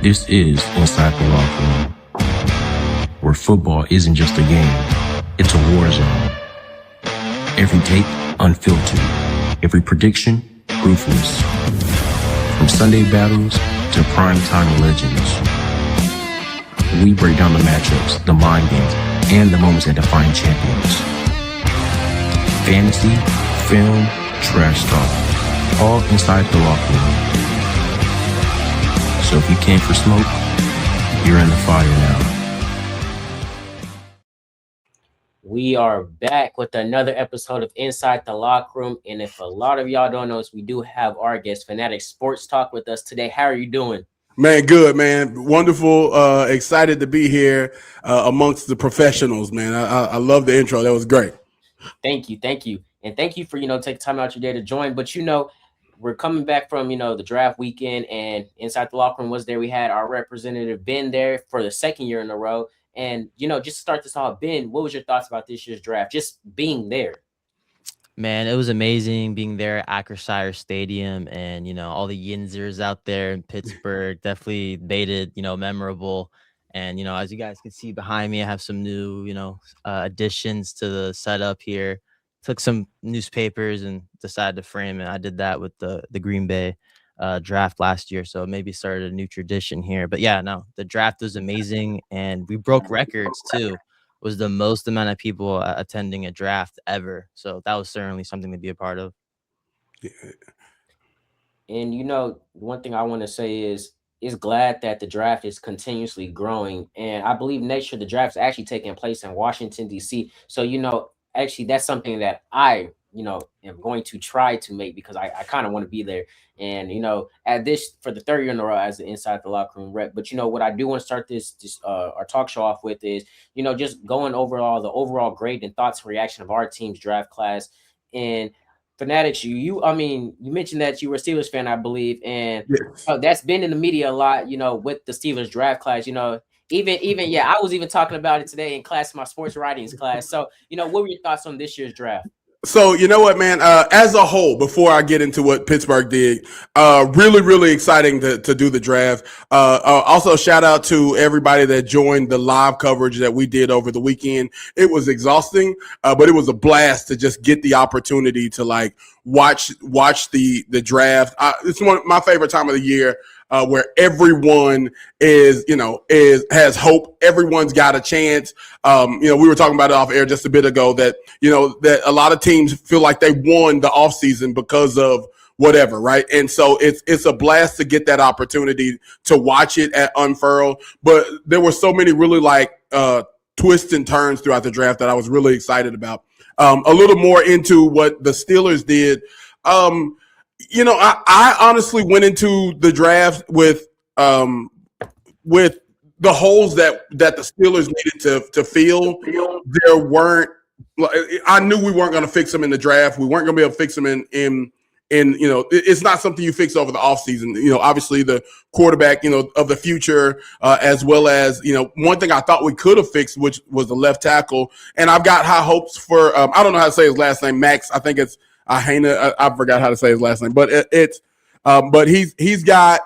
This is Inside the Locker Room, where football isn't just a game, it's a war zone. Every take, unfiltered. Every prediction, ruthless. From Sunday battles to primetime legends. We break down the matchups, the mind games, and the moments that define champions. Fantasy, film, trash talk, all inside the locker room. So if you came for smoke, you're in the fire now. We are back with another episode of Inside the Locker Room. And if a lot of y'all don't know us, we do have our guest, Fanatic Sports Talk, with us today. How are you doing? Man, good, man. Wonderful. Excited to be here amongst the professionals, man. I love the intro. That was great. Thank you. And thank you for, taking time out your day to join. But, we're coming back from, the draft weekend, and Inside the Locker Room was there. We had our representative, Ben, there for the second year in a row. And, just to start this off, Ben, what was your thoughts about this year's draft, just being there? Man, it was amazing being there at Acrisure Stadium and, all the Yinzers out there in Pittsburgh. Definitely made it, memorable. And, as you guys can see behind me, I have some new, additions to the setup here. Took some newspapers and decided to frame it. I did that with the Green Bay draft last year, so maybe started a new tradition here. But yeah, no, the draft was amazing, and we broke records too. It was the most amount of people attending a draft ever, so that was certainly something to be a part of. And one thing I want to say is glad that the draft is continuously growing, and I believe next year the draft is actually taking place in Washington, D.C. So actually that's something that I am going to try to make, because I kind of want to be there. And at this, for the third year in a row as the Inside the Locker Room rep. But what I do want to start this our talk show off with is just going over the overall grade and thoughts and reaction of our team's draft class. And Fanatics, you mentioned that you were a Steelers fan, I believe, and Yes. That's been in the media a lot, with the Steelers draft class. Even I was even talking about it today in class, my sports writings class. So, what were your thoughts on this year's draft? So, you know what, man, as a whole, before I get into what Pittsburgh did, really, really exciting to do the draft. Also, shout out to everybody that joined the live coverage that we did over the weekend. It was exhausting, but it was a blast to just get the opportunity to watch the draft. It's one of my favorite time of the year. Where everyone has hope. Everyone's got a chance. We were talking about it off air just a bit ago that a lot of teams feel like they won the offseason because of whatever, right? And so it's a blast to get that opportunity to watch it at unfurl. But there were so many really twists and turns throughout the draft that I was really excited about. A little more into what the Steelers did. I honestly went into the draft with the holes that the Steelers needed to fill. There weren't. I knew we weren't going to fix them in the draft. We weren't going to be able to fix them in it's not something you fix over the offseason. Obviously the quarterback, of the future, as well as, one thing I thought we could have fixed, which was the left tackle. And I've got high hopes for, I don't know how to say his last name, Max. I think it's I forgot how to say his last name, but but he's got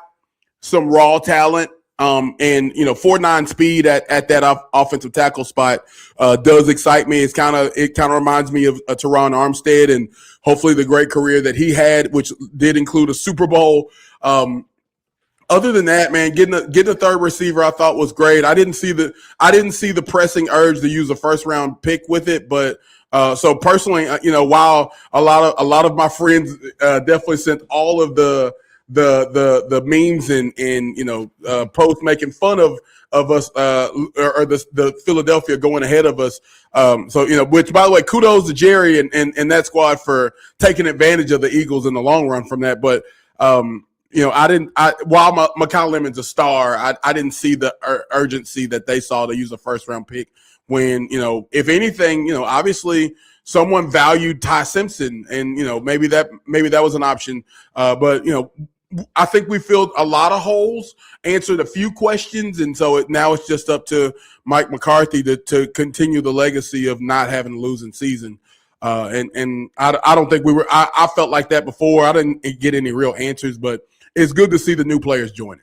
some raw talent. And 4.9 speed at that offensive tackle spot does excite me. It kind of reminds me of Teron Armstead and hopefully the great career that he had, which did include a Super Bowl. Other than that, man, getting a third receiver I thought was great. I didn't see the pressing urge to use a first round pick with it, but so personally, while a lot of my friends definitely sent all of the memes and posts making fun of us or the Philadelphia going ahead of us. Which by the way, kudos to Jerry and that squad for taking advantage of the Eagles in the long run from that. But while Mikal Lemon's a star, I didn't see the urgency that they saw to use a first round pick. When, if anything, obviously someone valued Ty Simpson and, maybe that was an option. But I think we filled a lot of holes, answered a few questions. And so now it's just up to Mike McCarthy to continue the legacy of not having a losing season. And I don't think I felt like that before. I didn't get any real answers, but it's good to see the new players joining.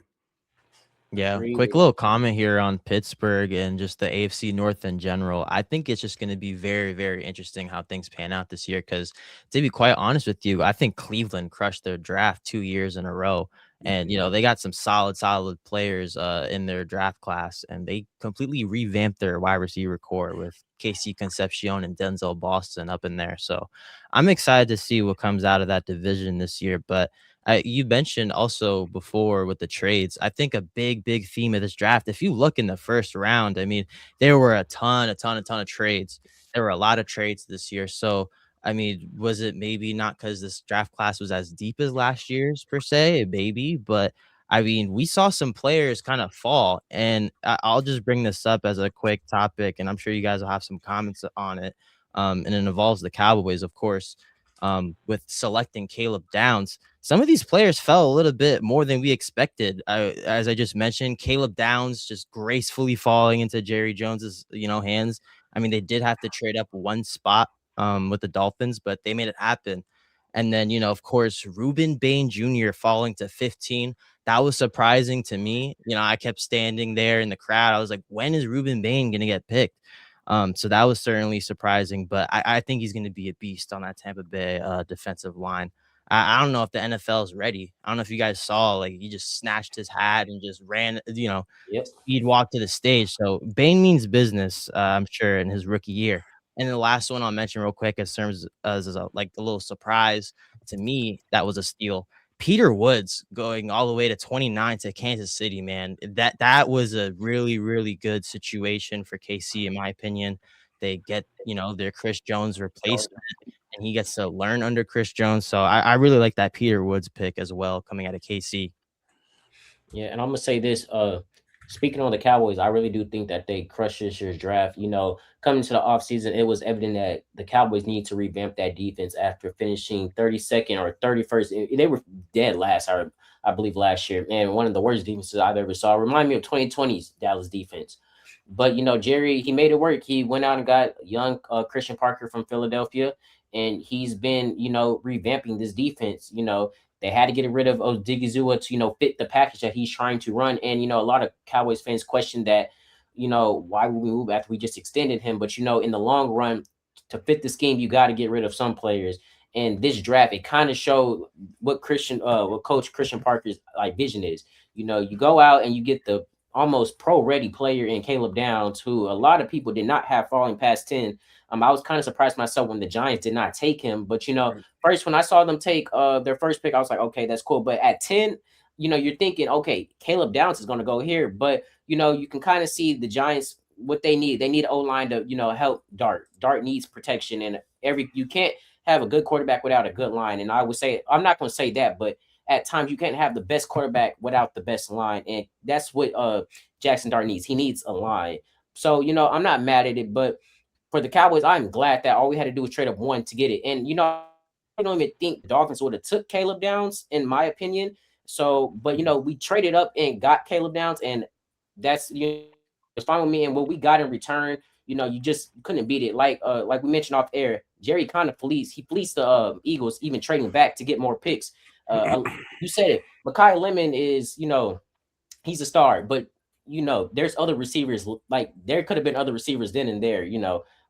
Yeah, Agree quick with little comment here on Pittsburgh and just the AFC North in general. I think it's just going to be very, very interesting how things pan out this year. Because to be quite honest with you, I think Cleveland crushed their draft 2 years in a row, and they got some solid players in their draft class, and they completely revamped their wide receiver core with Casey Concepcion and Denzel Boston up in there. So I'm excited to see what comes out of that division this year, but. You mentioned also before with the trades. I think a big theme of this draft. If you look in the first round, I mean, there were a ton of trades. There were a lot of trades this year. So, I mean, was it maybe not because this draft class was as deep as last year's per se? Maybe, but I mean, we saw some players kind of fall, and I'll just bring this up as a quick topic, and I'm sure you guys will have some comments on it. And it involves the Cowboys, of course, with selecting Caleb Downs. Some of these players fell a little bit more than we expected. As I just mentioned, Caleb Downs just gracefully falling into Jerry Jones's, hands. I mean, they did have to trade up one spot with the Dolphins, but they made it happen. And then, of course, Reuben Bain Jr. falling to 15. That was surprising to me. I kept standing there in the crowd. I was like, when is Reuben Bain going to get picked? So that was certainly surprising, but I think he's going to be a beast on that Tampa Bay defensive line. I don't know if the NFL is ready. I don't know if you guys saw, like, he just snatched his hat and just ran, Yep. speed walk to the stage. So Bain means business, I'm sure, in his rookie year. And then the last one I'll mention real quick as terms as like a little surprise to me, that was a steal. Peter Woods going all the way to 29 to Kansas City, man. That was a really good situation for KC, in my opinion. They get, their Chris Jones replacement, and he gets to learn under Chris Jones. So I really like that Peter Woods pick as well coming out of KC. Yeah, and I'm gonna say this. Speaking on the Cowboys, I really do think that they crushed this year's draft. Coming to the offseason, it was evident that the Cowboys need to revamp that defense after finishing 32nd or 31st. They were dead last, I believe, last year. Man, one of the worst defenses I've ever saw. Remind me of 2020's Dallas defense. But Jerry, he made it work. He went out and got young Christian Parker from Philadelphia, and he's been revamping this defense. They had to get rid of Odigizua to fit the package that he's trying to run. And a lot of Cowboys fans question that, why would we move after we just extended him? But in the long run, to fit the scheme, you got to get rid of some players. And this draft, it kind of showed what Coach Christian Parker's like vision is. You go out and you get the almost pro ready player in Caleb Downs, who a lot of people did not have falling past 10. I was kind of surprised myself when the Giants did not take him. But first when I saw them take their first pick, I was like, okay, that's cool. But at 10, you're thinking, okay, Caleb Downs is going to go here. But you can kind of see the Giants what they need. They need O-line to help Dart. Dart needs protection, and you can't have a good quarterback without a good line. And I would say, I'm not going to say that, but at times you can't have the best quarterback without the best line, and that's what Jackson Dart needs. He needs a line. So I'm not mad at it, but for the Cowboys, I'm glad that all we had to do was trade up one to get it. And I don't even think the Dolphins would have took Caleb Downs, in my opinion. So, but we traded up and got Caleb Downs, and that's it's fine with me. And what we got in return, you just couldn't beat it. Like we mentioned off air, Jerry kind of fleeced the Eagles, even trading back to get more picks. You said it. Mekhi Lemon is, he's a star, but there's other receivers. Like there could have been other receivers then and there,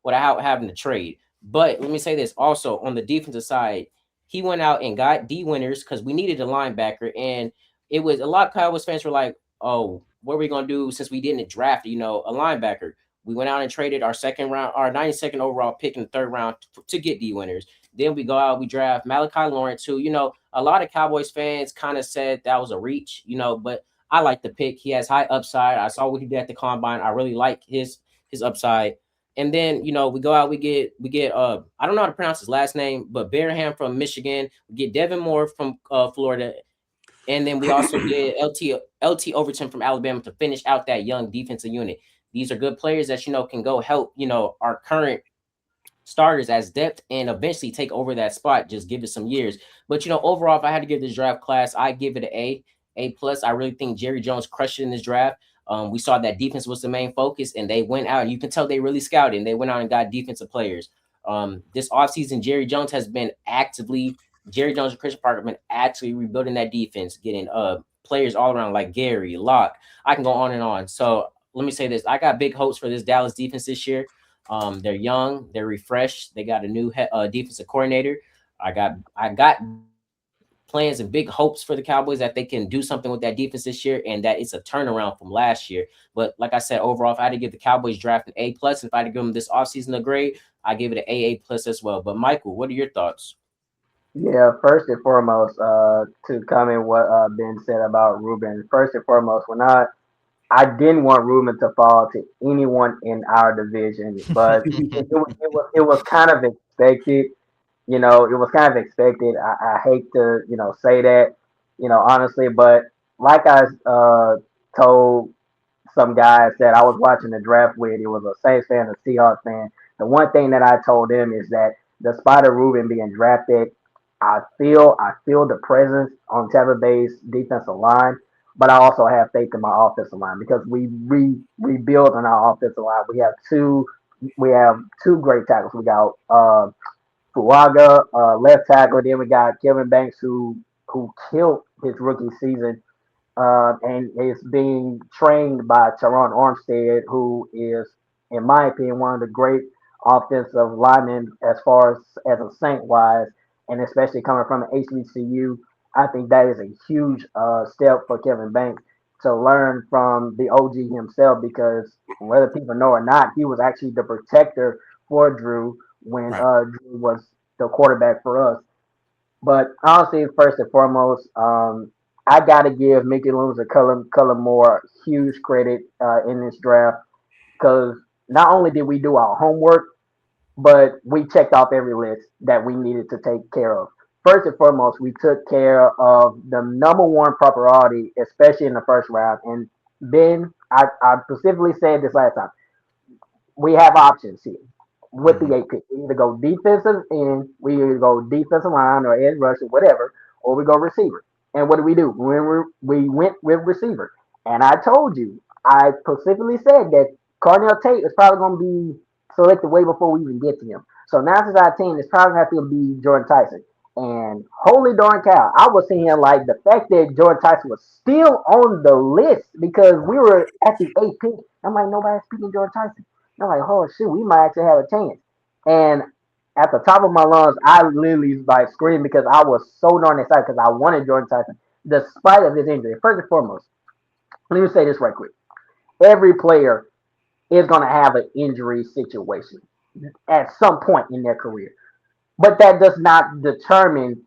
without having to trade. But let me say this also on the defensive side, he went out and got D winners because we needed a linebacker, and it was a lot of Cowboys fans were like, "Oh, what are we gonna do since we didn't draft, a linebacker?" We went out and traded our second round, our 92nd overall pick in the third round to get D winners. Then we go out, we draft Malachi Lawrence, who a lot of Cowboys fans kind of said that was a reach, but I like the pick. He has high upside. I saw what he did at the combine. I really like his upside. And then we go out, we get I don't know how to pronounce his last name, but Barham from Michigan. We get Devin Moore from Florida, and then we also get LT Overton from Alabama to finish out that young defensive unit. These are good players that can go help our current starters as depth and eventually take over that spot. Just give it some years. But overall, if I had to give this draft class, I give it an A plus. I really think Jerry Jones crushed it in this draft. We saw that defense was the main focus, and they went out. You can tell they really scouted, and they went out and got defensive players. This offseason, Jerry Jones and Christian Parker have been actively rebuilding that defense, getting players all around like Gary, Locke. I can go on and on. So let me say this: I got big hopes for this Dallas defense this year. They're young, they're refreshed, they got a new defensive coordinator. I got plans and big hopes for the Cowboys that they can do something with that defense this year and that it's a turnaround from last year. But like I said, overall, if I had to give the Cowboys draft an A plus, if I had to give them this offseason a grade, I give it an AA plus as well. But Michael, what are your thoughts? Yeah, first and foremost, to comment what Ben said about Ruben. First and foremost, I didn't want Ruben to fall to anyone in our division, but it was kind of expected. It was kind of expected. I hate to say that, honestly, but like I told some guys that I was watching the draft with, it was a Saints fan, a Seahawks fan. The one thing that I told them is that despite of Ruben being drafted, I feel the presence on Tampa Bay's defensive line, but I also have faith in my offensive line because we rebuild on our offensive line. We have two great tackles. We got Fuaga, left tackle. Then we got Kevin Banks, who killed his rookie season, and is being trained by Teron Armstead, who is, in my opinion, one of the great offensive linemen as far as a Saint wise, and especially coming from an HBCU. I think that is a huge step for Kevin Banks to learn from the OG himself because whether people know or not, he was actually the protector for Drew when Right. Drew was the quarterback for us. But honestly, first and foremost, I got to give Mickey Loomis and Cullen Moore huge credit in this draft because not only did we do our homework, but we checked off every list that we needed to take care of. First and foremost, we took care of the number one priority, especially in the first round. And Ben, I specifically said this last time, we have options here with Mhm. the eight pick. We either go defensive end, we either go defensive line or edge rush or whatever, or we go receiver. And what do? We went with receiver. And I told you, I specifically said that Cardinal Tate is probably going to be selected way before we even get to him. So 9 out of 10, it's probably going to have to be Jordan Tyson. And holy darn cow, I was seeing like the fact that Jordan Tyson was still on the list because we were at the eighth pick. I'm like, nobody's picking Jordan Tyson. I'm like, oh shoot, we might actually have a chance. And at the top of my lungs, I literally like screamed because I was so darn excited because I wanted Jordan Tyson, despite of his injury. First and foremost, let me say this right quick. Every player is gonna have an injury situation at some point in their career. But that does not determine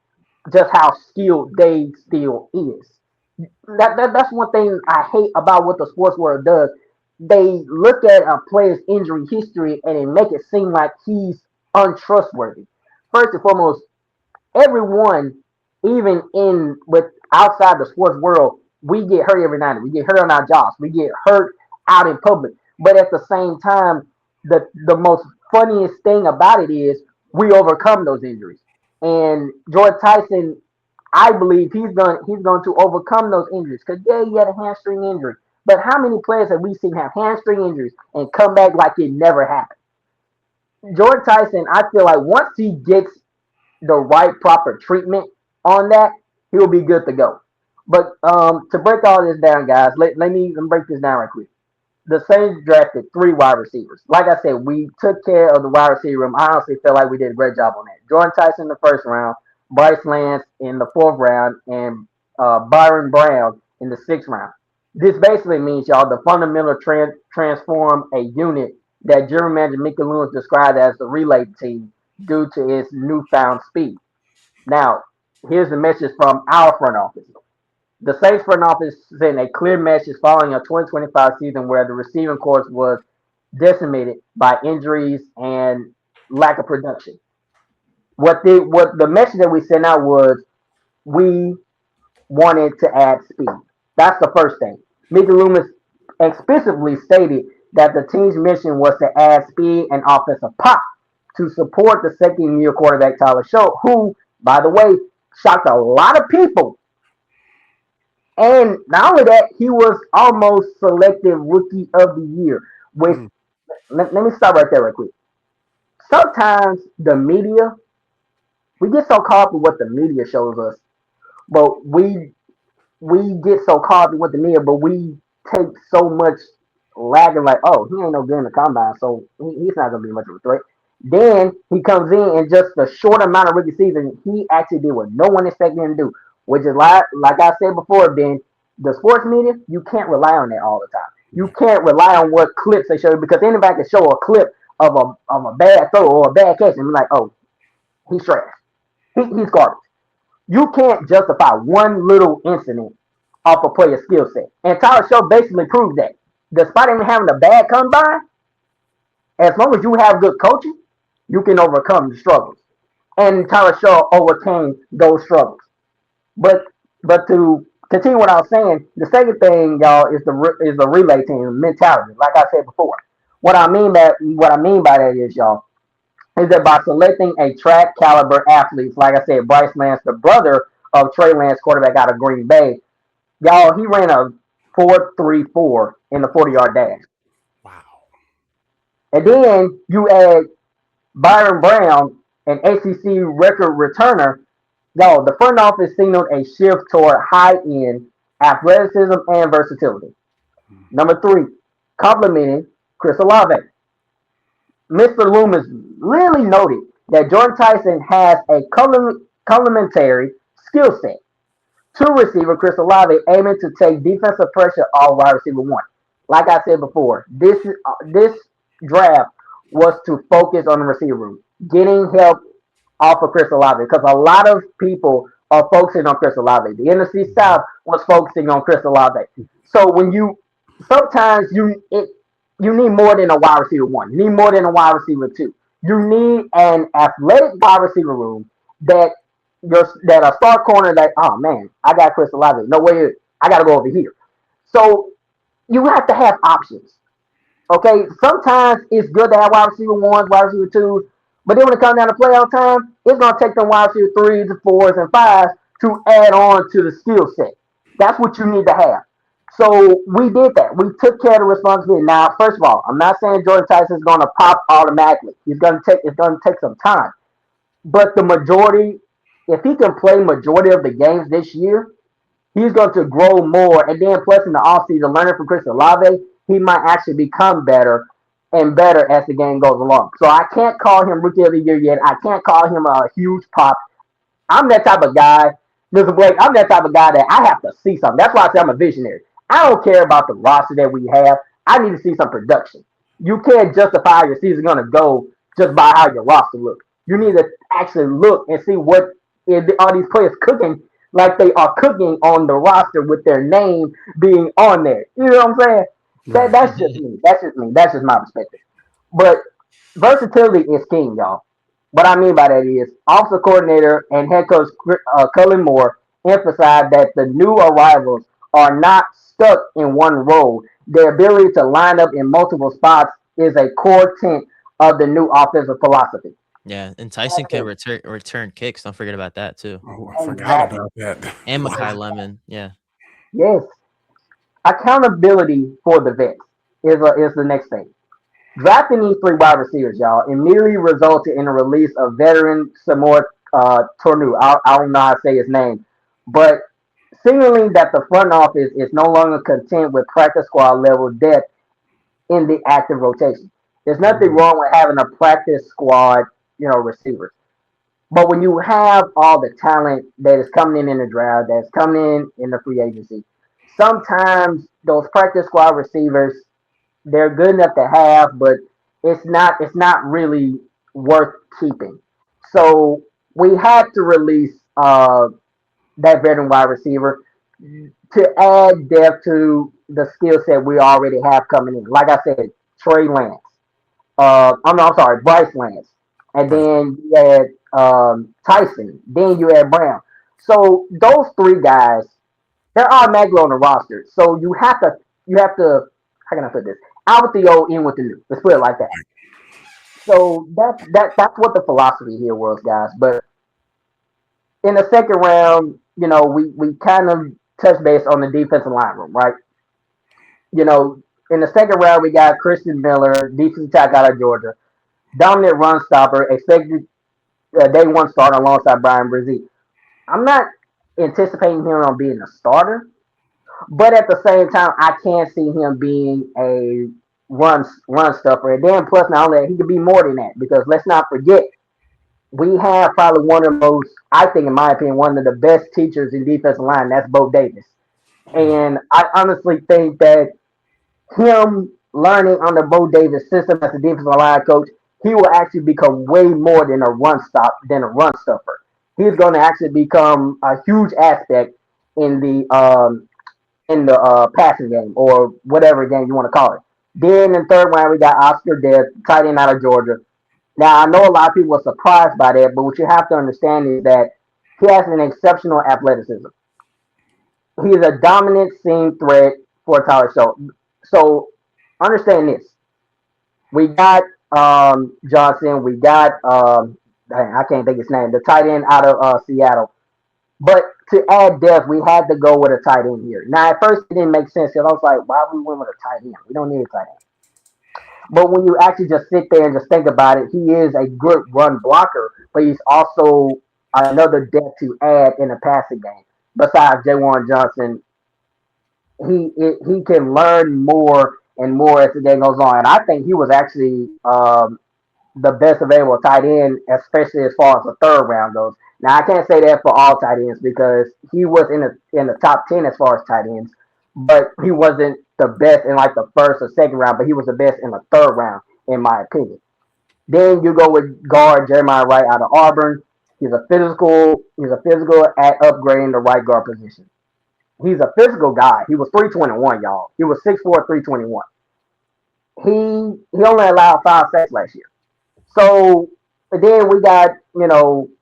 just how skilled they still is. That's one thing I hate about what the sports world does. They look at a player's injury history and they make it seem like he's untrustworthy. First and foremost, everyone, even in with outside the sports world, we get hurt every night. We get hurt on our jobs. We get hurt out in public. But at the same time, the most funniest thing about it is we overcome those injuries. And George Tyson, I believe he's going to overcome those injuries. Because yeah, he had a hamstring injury. But how many players have we seen have hamstring injuries and come back like it never happened? George Tyson, I feel like once he gets the right proper treatment on that, he'll be good to go. But to break all this down, guys, let me break this down right quick. The Saints drafted three wide receivers. Like I said, we took care of the wide receiver room. I honestly feel like we did a great job on that. Jordan Tyson in the first round, Bryce Lance in the fourth round, and Byron Brown in the sixth round. This basically means, y'all, the fundamental transform a unit that General Manager Mickey Loomis described as the relay team due to its newfound speed. Now, here's the message from our front office. The Saints front office sent a clear message following a 2025 season where the receiving corps was decimated by injuries and lack of production. What the message that we sent out was we wanted to add speed. That's the first thing. Mickey Loomis explicitly stated that the team's mission was to add speed and offensive pop to support the second year quarterback Tyler Show, who, by the way, shocked a lot of people. And not only that, he was almost selected rookie of the year. Which Mm. let me stop right there, real quick. Sometimes the media, we get so caught up with what the media shows us, but we we get so caught up with the media, but we take so much lagging like, oh, he ain't no good in the combine, so he's not gonna be much of a threat. Then he comes in just a short amount of rookie season, he actually did what no one expected him to do, which is like I said before, Ben, the sports media, you can't rely on that all the time. You can't rely on what clips they show you because anybody can show a clip of a bad throw or a bad catch and be like, oh, he's trash. He's garbage. You can't justify one little incident off a player's skill set. And Tyler Show basically proved that. Despite him having a bad combine, as long as you have good coaching, you can overcome the struggles. And Tyler Shaw overcame those struggles. But to continue what I was saying, the second thing, y'all, is the relay team mentality. Like I said before, what I mean by that is, y'all, is that by selecting a track caliber athletes, like I said, Bryce Lance, the brother of Trey Lance, quarterback out of Green Bay, y'all, he ran a 4.34 in the 40-yard dash. Wow. And then you add Byron Brown, an ACC record returner. Yo, the front office signaled a shift toward high-end athleticism and versatility. Number three, complimenting Chris Olave. Mr. Loomis really noted that Jordan Tyson has a complementary skill set to receiver Chris Olave, aiming to take defensive pressure off wide receiver one. Like I said before, this draft was to focus on the receiver room, getting help off of Chris Olave because a lot of people are focusing on Chris Olave. The NFC South was focusing on Chris Olave. So when you sometimes you need more than a wide receiver one. You need more than a wide receiver two. You need an athletic wide receiver room that that a star corner that oh man, I got Chris Olave. No way, I got to go over here. So you have to have options. Okay, sometimes it's good to have wide receiver ones, wide receiver twos, but then when it comes down to playoff time, it's gonna take them wide receiver threes and fours and fives to add on to the skill set. That's what you need to have. So we did that. We took care of the responsibility. Now, first of all, I'm not saying Jordan Tyson is gonna pop automatically. It's gonna take some time. But the majority, if he can play majority of the games this year, he's going to grow more. And then plus in the offseason, learning from Chris Olave, he might actually become better and better as the game goes along. So I can't call him rookie of the year yet. I can't call him a huge pop. I'm that type of guy. Mr. Blake, I'm that type of guy that I have to see something. That's why I say I'm a visionary. I don't care about the roster that we have. I need to see some production. You can't justify how your season going to go just by how your roster looks. You need to actually look and see what are these players cooking like they are cooking on the roster with their name being on there. You know what I'm saying? That's just me. That's just me. That's just my perspective. But versatility is king, y'all. What I mean by that is offensive coordinator and head coach Cullen Moore emphasized that the new arrivals are not stuck in one role. Their ability to line up in multiple spots is a core tenet of the new offensive philosophy. Yeah, and Tyson can return kicks. Don't forget about that too. Oh, I forgot about that. And Makai Lemon. Yeah. Yes. Accountability for the vets is the next thing. Drafting these three wide receivers, y'all, immediately resulted in the release of veteran Samoa Tornu. I don't know how to say his name, but signaling that the front office is no longer content with practice squad level depth in the active rotation. There's nothing wrong with having a practice squad, receivers. But when you have all the talent that is coming in the draft, that's coming in the free agency, sometimes those practice squad receivers they're good enough to have, but it's not really worth keeping. So we had to release that veteran wide receiver to add depth to the skill set we already have coming in. Like I said, Trey Lance. I'm sorry, Bryce Lance, and then you had Tyson. Then you had Brown. So those three guys, they're automatically on the roster. So you have to. How can I put this? Out with the old, in with the new. Let's put it like that. So that's what the philosophy here was, guys. But in the second round, we kind of touched base on the defensive line room, right? In the second round, we got Christian Miller, defensive tackle out of Georgia, dominant run stopper, expected day one start alongside Brian Brzee. I'm not anticipating him on being a starter. But at the same time, I can't see him being a run stuffer. And then plus, not only that, he could be more than that because let's not forget we have probably one of the most, I think, in my opinion, one of the best teachers in defensive line. That's Bo Davis. And I honestly think that him learning under Bo Davis' system as a defensive line coach, he will actually become way more than a run stuffer. He's going to actually become a huge aspect in the passing game or whatever game you want to call it. Then in third round we got Oscar Death, tight end out of Georgia. Now I know a lot of people are surprised by that, but what you have to understand is that he has an exceptional athleticism. He's a dominant seam threat for Tyler Show. So understand this. We got Johnson, we got I can't think his name, the tight end out of Seattle. But to add depth, we had to go with a tight end here. Now, at first, it didn't make sense because I was like, why we went with a tight end? We don't need a tight end. But when you actually just sit there and just think about it, he is a good run blocker, but he's also another depth to add in the passing game. Besides Jawan Johnson, he can learn more and more as the game goes on. And I think he was actually the best available tight end, especially as far as the third round goes. Now I can't say that for all tight ends because he was in the top 10 as far as tight ends, but he wasn't the best in like the first or second round, but he was the best in the third round, in my opinion. Then you go with guard Jeremiah Wright out of Auburn. He's a physical at upgrading the right guard position. He's a physical guy. He was 321, y'all. He was 6'4", 321. He only allowed 5 sacks last year. So then we got,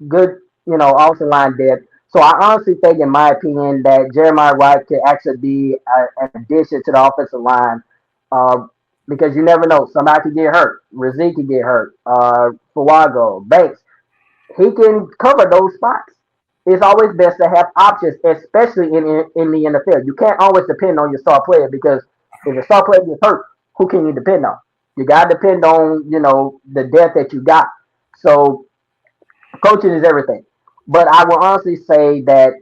good, offensive line depth. So I honestly think, in my opinion, that Jeremiah Wright could actually be an addition to the offensive line because you never know. Somebody could get hurt. Rizzi could get hurt. Fuago, Banks. He can cover those spots. It's always best to have options, especially in the NFL. You can't always depend on your star player because if your star player gets hurt, who can you depend on? You got to depend on, the depth that you got. So coaching is everything. But I will honestly say that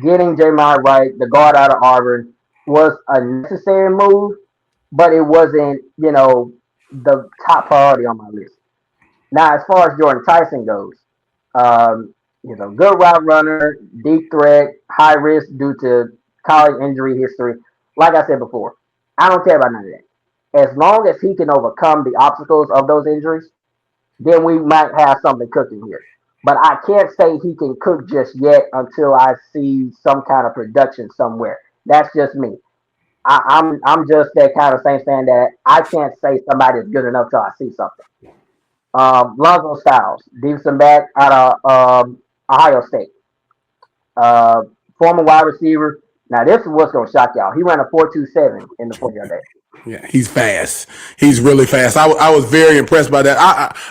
getting Jeremiah Wright, the guard out of Auburn, was a necessary move, but it wasn't, the top priority on my list. Now, as far as Jordan Tyson goes, good route runner, deep threat, high risk due to college injury history. Like I said before, I don't care about none of that. As long as he can overcome the obstacles of those injuries, then we might have something cooking here. But I can't say he can cook just yet until I see some kind of production somewhere. That's just me. I'm just that kind of same fan that I can't say somebody's good enough till I see something. Lonzo Styles, defensive back out of Ohio State. Former wide receiver. Now this is what's gonna shock y'all. He ran a 4.27 in the 40-yard dash. Yeah, he's fast. He's really fast. I was very impressed by that.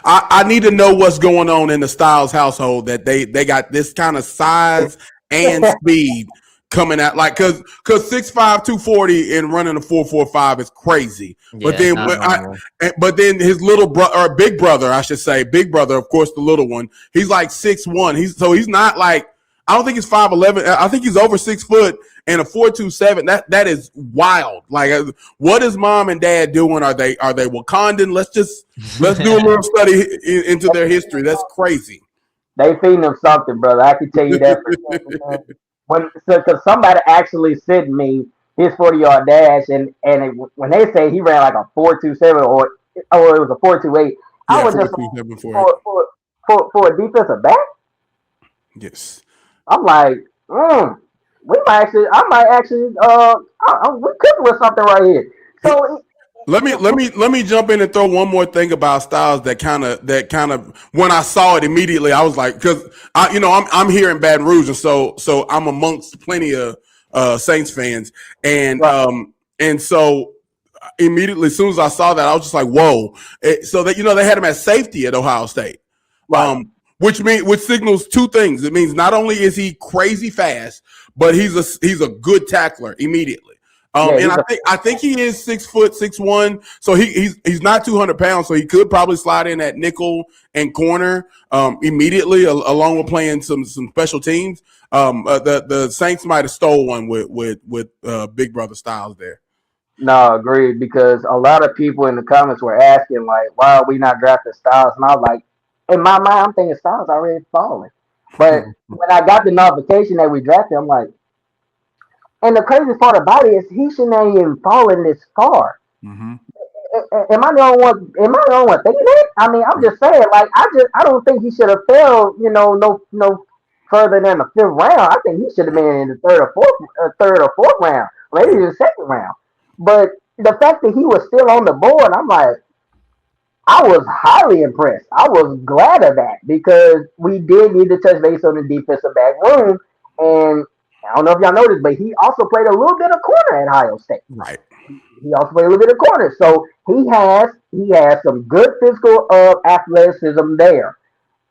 I need to know what's going on in the Styles household that they got this kind of size and speed coming out. Like because 6'5", 240 and running a 4.45 is crazy. Yeah, but then his little brother or big brother, I should say, big brother, of course, the little one. He's like 6'1". He's not like, I don't think he's 5'11". I think he's over 6 foot. And a 4.27, that is wild. Like, what is mom and dad doing? Are they Wakandan? Let's do a little study into their history. That's crazy. They feeding him something, brother. I can tell you that for sure. Because somebody actually sent me his 40-yard dash, and when they say he ran like a 4.27 or it was a 4.28, I was just for a defensive back. Yes, I'm like, I might actually, we could with something right here. So let me jump in and throw one more thing about Styles that kind of when I saw it immediately, I was like, because I'm here in Baton Rouge, and so I'm amongst plenty of Saints fans, and and so immediately as soon as I saw that, I was just like, whoa! So that they had him at safety at Ohio State. Right. Which signals two things. It means not only is he crazy fast, but he's a good tackler immediately. Yeah, And I think he is 6', 6'1", so he's not 200 pounds, so he could probably slide in at nickel and corner immediately, along with playing some special teams. The Saints might have stole one with Big Brother Styles there. no, agreed. Because a lot of people in the comments were asking like, why are we not drafting Styles? And I was like, in my mind, I'm thinking Styles already falling. But when I got the notification that we drafted, I'm like, and the crazy part about it is he shouldn't have even fallen this far. Mm-hmm. Am I the only one? Am I the only one thinking that? I mean, I'm just saying, like, I don't think he should have fell, no further than the fifth round. I think he should have been in the third or fourth round, maybe the second round. But the fact that he was still on the board, I'm like, I was highly impressed. I was glad of that because we did need to touch base on the defensive back room, and I don't know if y'all noticed, but he also played a little bit of corner at Ohio State. Right. He also played a little bit of corner, so he has some good physical athleticism there.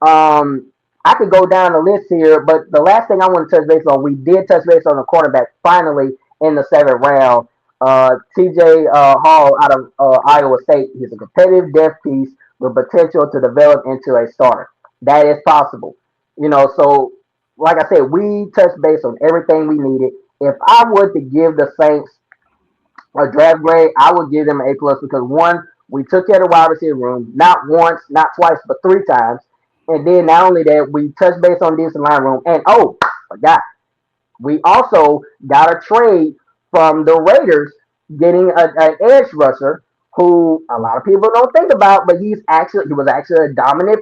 I could go down the list here, but the last thing I want to touch base on, we did touch base on the cornerback finally in the seventh round. TJ Hall out of Iowa State. He's a competitive depth piece with potential to develop into a starter. That is possible. So like I said, we touched base on everything we needed. If I were to give the Saints a draft grade, I would give them an A plus because one, we took care of the wide receiver room, not once, not twice, but three times. And then not only that, we touched base on defensive line room. And forgot, we also got a trade from the Raiders, getting an edge rusher who a lot of people don't think about, but he was actually a dominant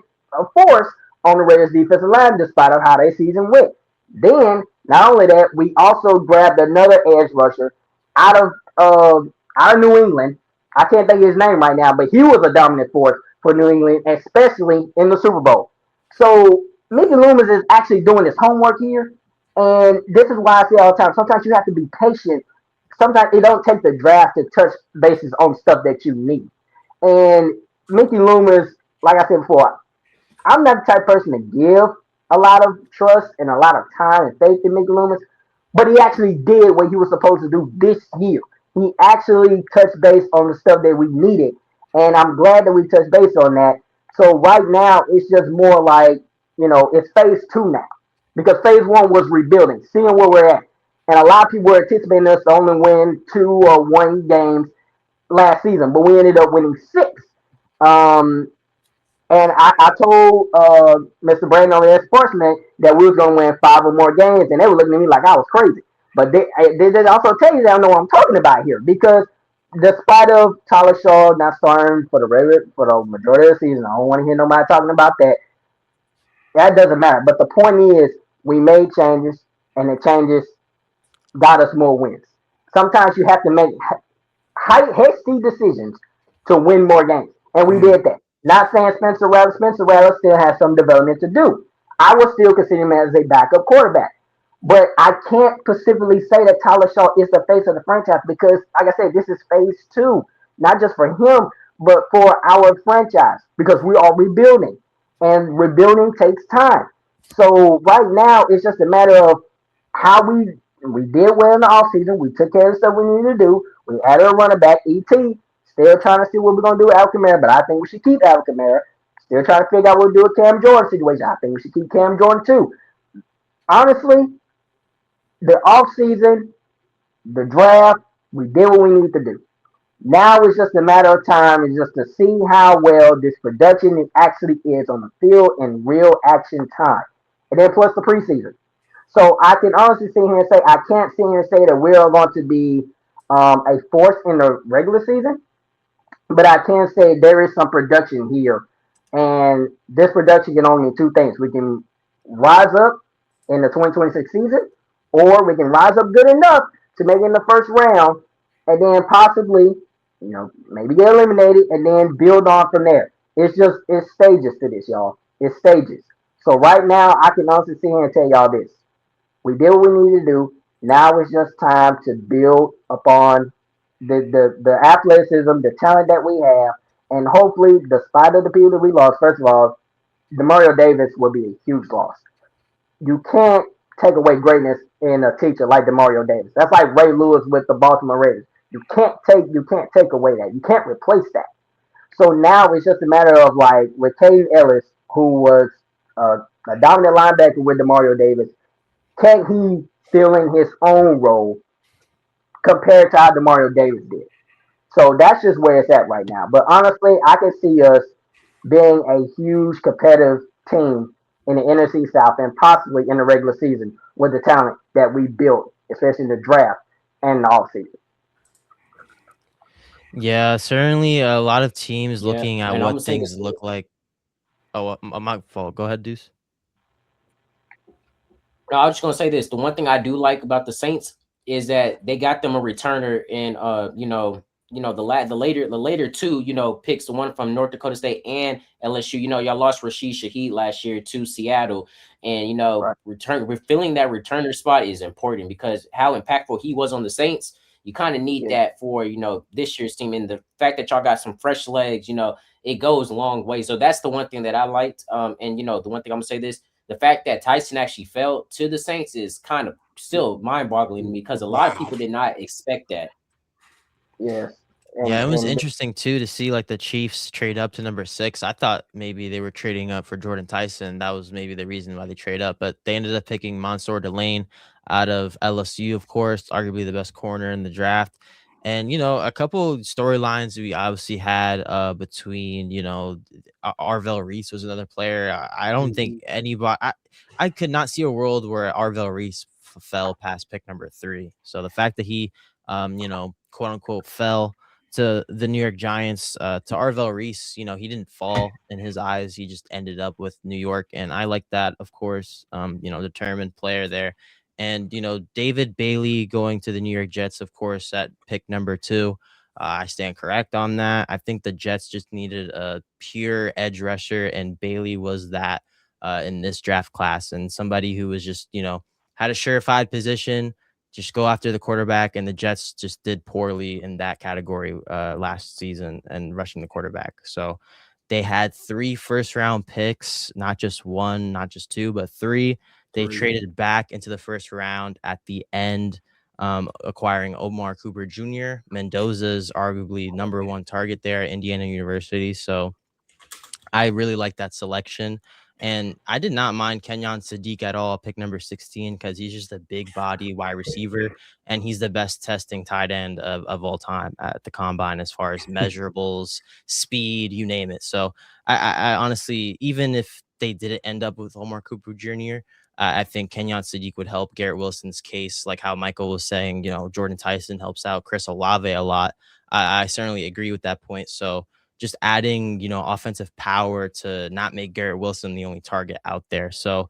force on the Raiders defensive line despite of how their season went. Then not only that, we also grabbed another edge rusher out of out of New England. I can't think of his name right now, but he was a dominant force for New England, especially in the Super Bowl. So Mickey Loomis is actually doing his homework here, and this is why I say all the time. Sometimes you have to be patient. Sometimes it don't take the draft to touch bases on stuff that you need. And Mickey Loomis, like I said before, I'm not the type of person to give a lot of trust and a lot of time and faith in Mickey Loomis, but he actually did what he was supposed to do this year. He actually touched base on the stuff that we needed, and I'm glad that we touched base on that. So right now, it's just more like, it's phase two now, because phase one was rebuilding, seeing where we're at, and a lot of people were anticipating us to only win 2 or 1 games last season, but we ended up winning 6. Um, and I told Mr. Brandon over there, Sportsman, that we was going to win 5 or more games, and they were looking at me like I was crazy. But they also tell you that I know what I'm talking about here, because despite of Tyler Shaw not starting for the majority of the season, I don't want to hear nobody talking about that. That doesn't matter. But the point is, we made changes, and the changes got us more wins. Sometimes you have to make hasty decisions to win more games, and we did that. Not saying Spencer Rattler still has some development to do. I would still consider him as a backup quarterback. But I can't specifically say that Tyler Shaw is the face of the franchise because, like I said, this is phase two, not just for him, but for our franchise because we are rebuilding, and rebuilding takes time. So right now, it's just a matter of how we did well in the offseason. We took care of the stuff we needed to do. We added a running back, ET. Still trying to see what we're going to do with Alvin Kamara, but I think we should keep Alvin Kamara. Still trying to figure out what to do with Cam Jordan situation. I think we should keep Cam Jordan too. Honestly, the offseason, the draft, we did what we needed to do. Now it's just a matter of time. It's just to see how well this production actually is on the field in real action time. And then plus the preseason. So I can honestly sit here and say, I can't sit here and say that we're going to be a force in the regular season, but I can say there is some production here. And this production can only mean two things. We can rise up in the 2026 season, or we can rise up good enough to make it in the first round, and then possibly, maybe get eliminated, and then build on from there. It's stages to this, y'all. It's stages. So right now, I can honestly sit here and tell y'all this. We did what we needed to do. Now it's just time to build upon the athleticism, the talent that we have, and hopefully, despite of the people that we lost, first of all, Demario Davis will be a huge loss. You can't take away greatness in a teacher like Demario Davis. That's like Ray Lewis with the Baltimore Ravens. You can't take away that. You can't replace that. So now it's just a matter of like with Caden Ellis, who was a dominant linebacker with Demario Davis. Can he fill in his own role compared to how Demario Davis did? So that's just where it's at right now. But honestly, I can see us being a huge competitive team in the NFC South and possibly in the regular season with the talent that we built, especially in the draft and the offseason. Yeah, certainly a lot of teams Yeah, looking at and I'm what gonna say things this. look like. Oh, my fault. Go ahead, Deuce. No, I was just gonna say this. The one thing I do like about the Saints is that they got them a returner in the later two, picks, the one from North Dakota State and LSU. Y'all lost Rashid Shaheed last year to Seattle. And Right. refilling that returner spot is important because how impactful he was on the Saints. You kind of need Yeah. that for this year's team. And the fact that y'all got some fresh legs, it goes a long way. So that's the one thing that I liked. And the one thing I'm gonna say this, the fact that Tyson actually fell to the Saints is kind of still mind-boggling to me because a lot of Wow. people did not expect that. Yes. Yeah, And it was and interesting too to see like the Chiefs trade up to number 6. I thought maybe they were trading up for Jordan Tyson. That was maybe the reason why they trade up, but they ended up picking Mansour Delane out of LSU, of course, arguably the best corner in the draft. And a couple storylines we obviously had between Arvell Reese was another player. I don't think Mhm. anybody. I could not see a world where Arvell Reese fell past pick number 3. So the fact that he, quote unquote, fell to the New York Giants, to Arvell Reese, he didn't fall in his eyes. He just ended up with New York. And I like that, of course, determined player there. And, David Bailey going to the New York Jets, of course, at pick number 2. I stand correct on that. I think the Jets just needed a pure edge rusher, and Bailey was that in this draft class, and somebody who was just, had a surefire position, just go after the quarterback, and the Jets just did poorly in that category last season and rushing the quarterback. So they had 3 first round picks, not just one, not just two, but 3. They Three. traded back into the first round at the end, acquiring Omar Cooper Jr. Mendoza's arguably number 1 target there at Indiana University. So I really like that selection. And I did not mind Kenyon Sadiq at all, pick number 16, because he's just a big body wide receiver. And he's the best testing tight end of all time at the combine as far as measurables, speed, you name it. So I honestly, even if they didn't end up with Omar Cooper Jr., I think Kenyon Sadiq would help Garrett Wilson's case, like how Michael was saying, Jordan Tyson helps out Chris Olave a lot. I certainly agree with that point. So just adding, offensive power to not make Garrett Wilson the only target out there. So,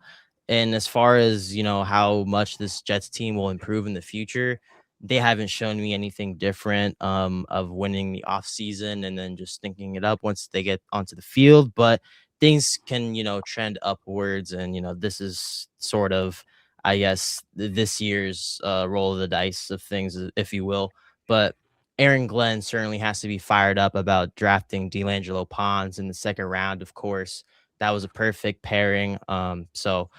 and as far as, how much this Jets team will improve in the future, they haven't shown me anything different of winning the offseason and then just thinking it up once they get onto the field. But things can, trend upwards. And, this is sort of, I guess, this year's roll of the dice of things, if you will. But Aaron Glenn certainly has to be fired up about drafting D'Angelo Pons in the second round. Of course, that was a perfect pairing. So,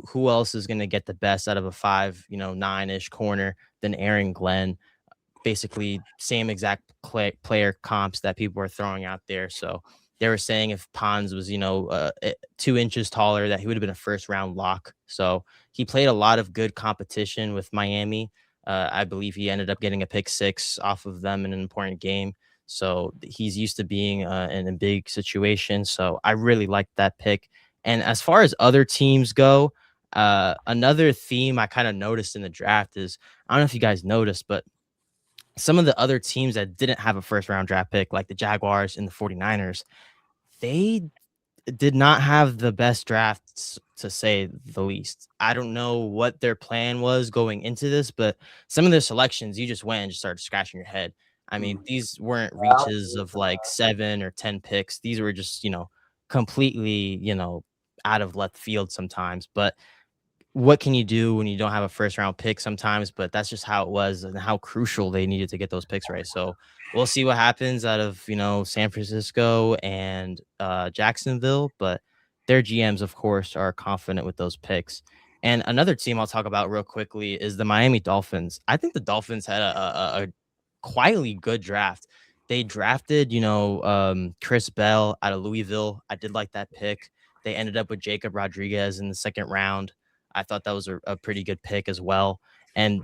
who else is going to get the best out of a 5, 9-ish corner than Aaron Glenn? Basically same exact player comps that people are throwing out there. So they were saying if Pons was, 2 inches taller, that he would have been a first round lock. So he played a lot of good competition with Miami. I believe he ended up getting a pick 6 off of them in an important game. So he's used to being in a big situation. So I really like that pick. And as far as other teams go, another theme I kind of noticed in the draft is, I don't know if you guys noticed, but some of the other teams that didn't have a first round draft pick, like the Jaguars and the 49ers, they did not have the best drafts, to say the least. I don't know what their plan was going into this, but some of their selections, you just went and just started scratching your head. I mean, Mhm. these weren't Yeah, reaches of like 7 or 10 picks. These were just, completely, out of left field sometimes. But what can you do when you don't have a first round pick sometimes? But that's just how it was and how crucial they needed to get those picks right. So we'll see what happens out of, San Francisco and Jacksonville, but their GMs, of course, are confident with those picks. And another team I'll talk about real quickly is the Miami Dolphins. I think the Dolphins had a quietly good draft. They drafted, Chris Bell out of Louisville. I did like that pick. They ended up with Jacob Rodriguez in the second round. I thought that was a pretty good pick as well. And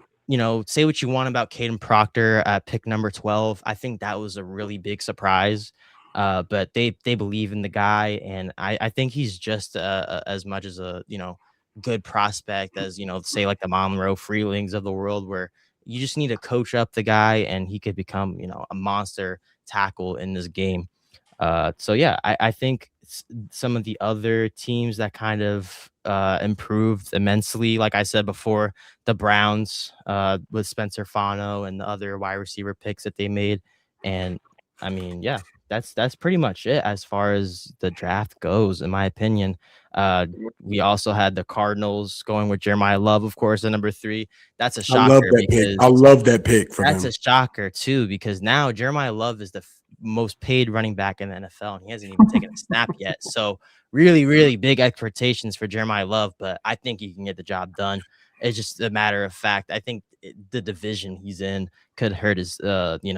say what you want about Caden Proctor at pick number 12. I think that was a really big surprise. But they believe in the guy, and I think he's just as much as a good prospect as say like the Monroe Freelings of the world, where you just need to coach up the guy and he could become a monster tackle in this game. So yeah, I think some of the other teams that kind of improved immensely, like I said before, the Browns with Spencer Fano and the other wide receiver picks that they made. And I mean, yeah, that's pretty much it as far as the draft goes, in my opinion. We also had the Cardinals going with Jeremiah Love, of course, at number 3. That's a I love shocker that pick. because I love that pick for that's them. a shocker too, because now Jeremiah Love is the most paid running back in the NFL, and he hasn't even taken a snap yet. So really, really big expectations for Jeremiah Love, but I think he can get the job done. It's just a matter of fact. I think the division he's in could hurt his, His hurt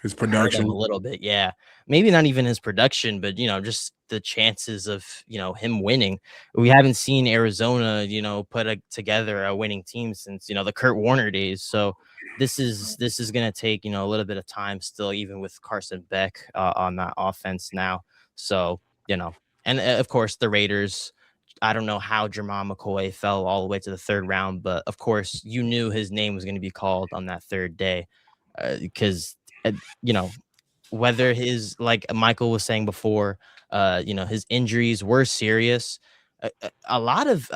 him production. a little bit. Yeah. Maybe not even his production, but just the chances of, him winning. We haven't seen Arizona, put together a winning team since, the Kurt Warner days. So this is going to take, a little bit of time still, even with Carson Beck on that offense now. So, and of course the Raiders. I don't know how Jermon McCoy fell all the way to the third round, but of course you knew his name was going to be called on that third day because you know, whether his like Michael was saying before, his injuries were serious. A lot of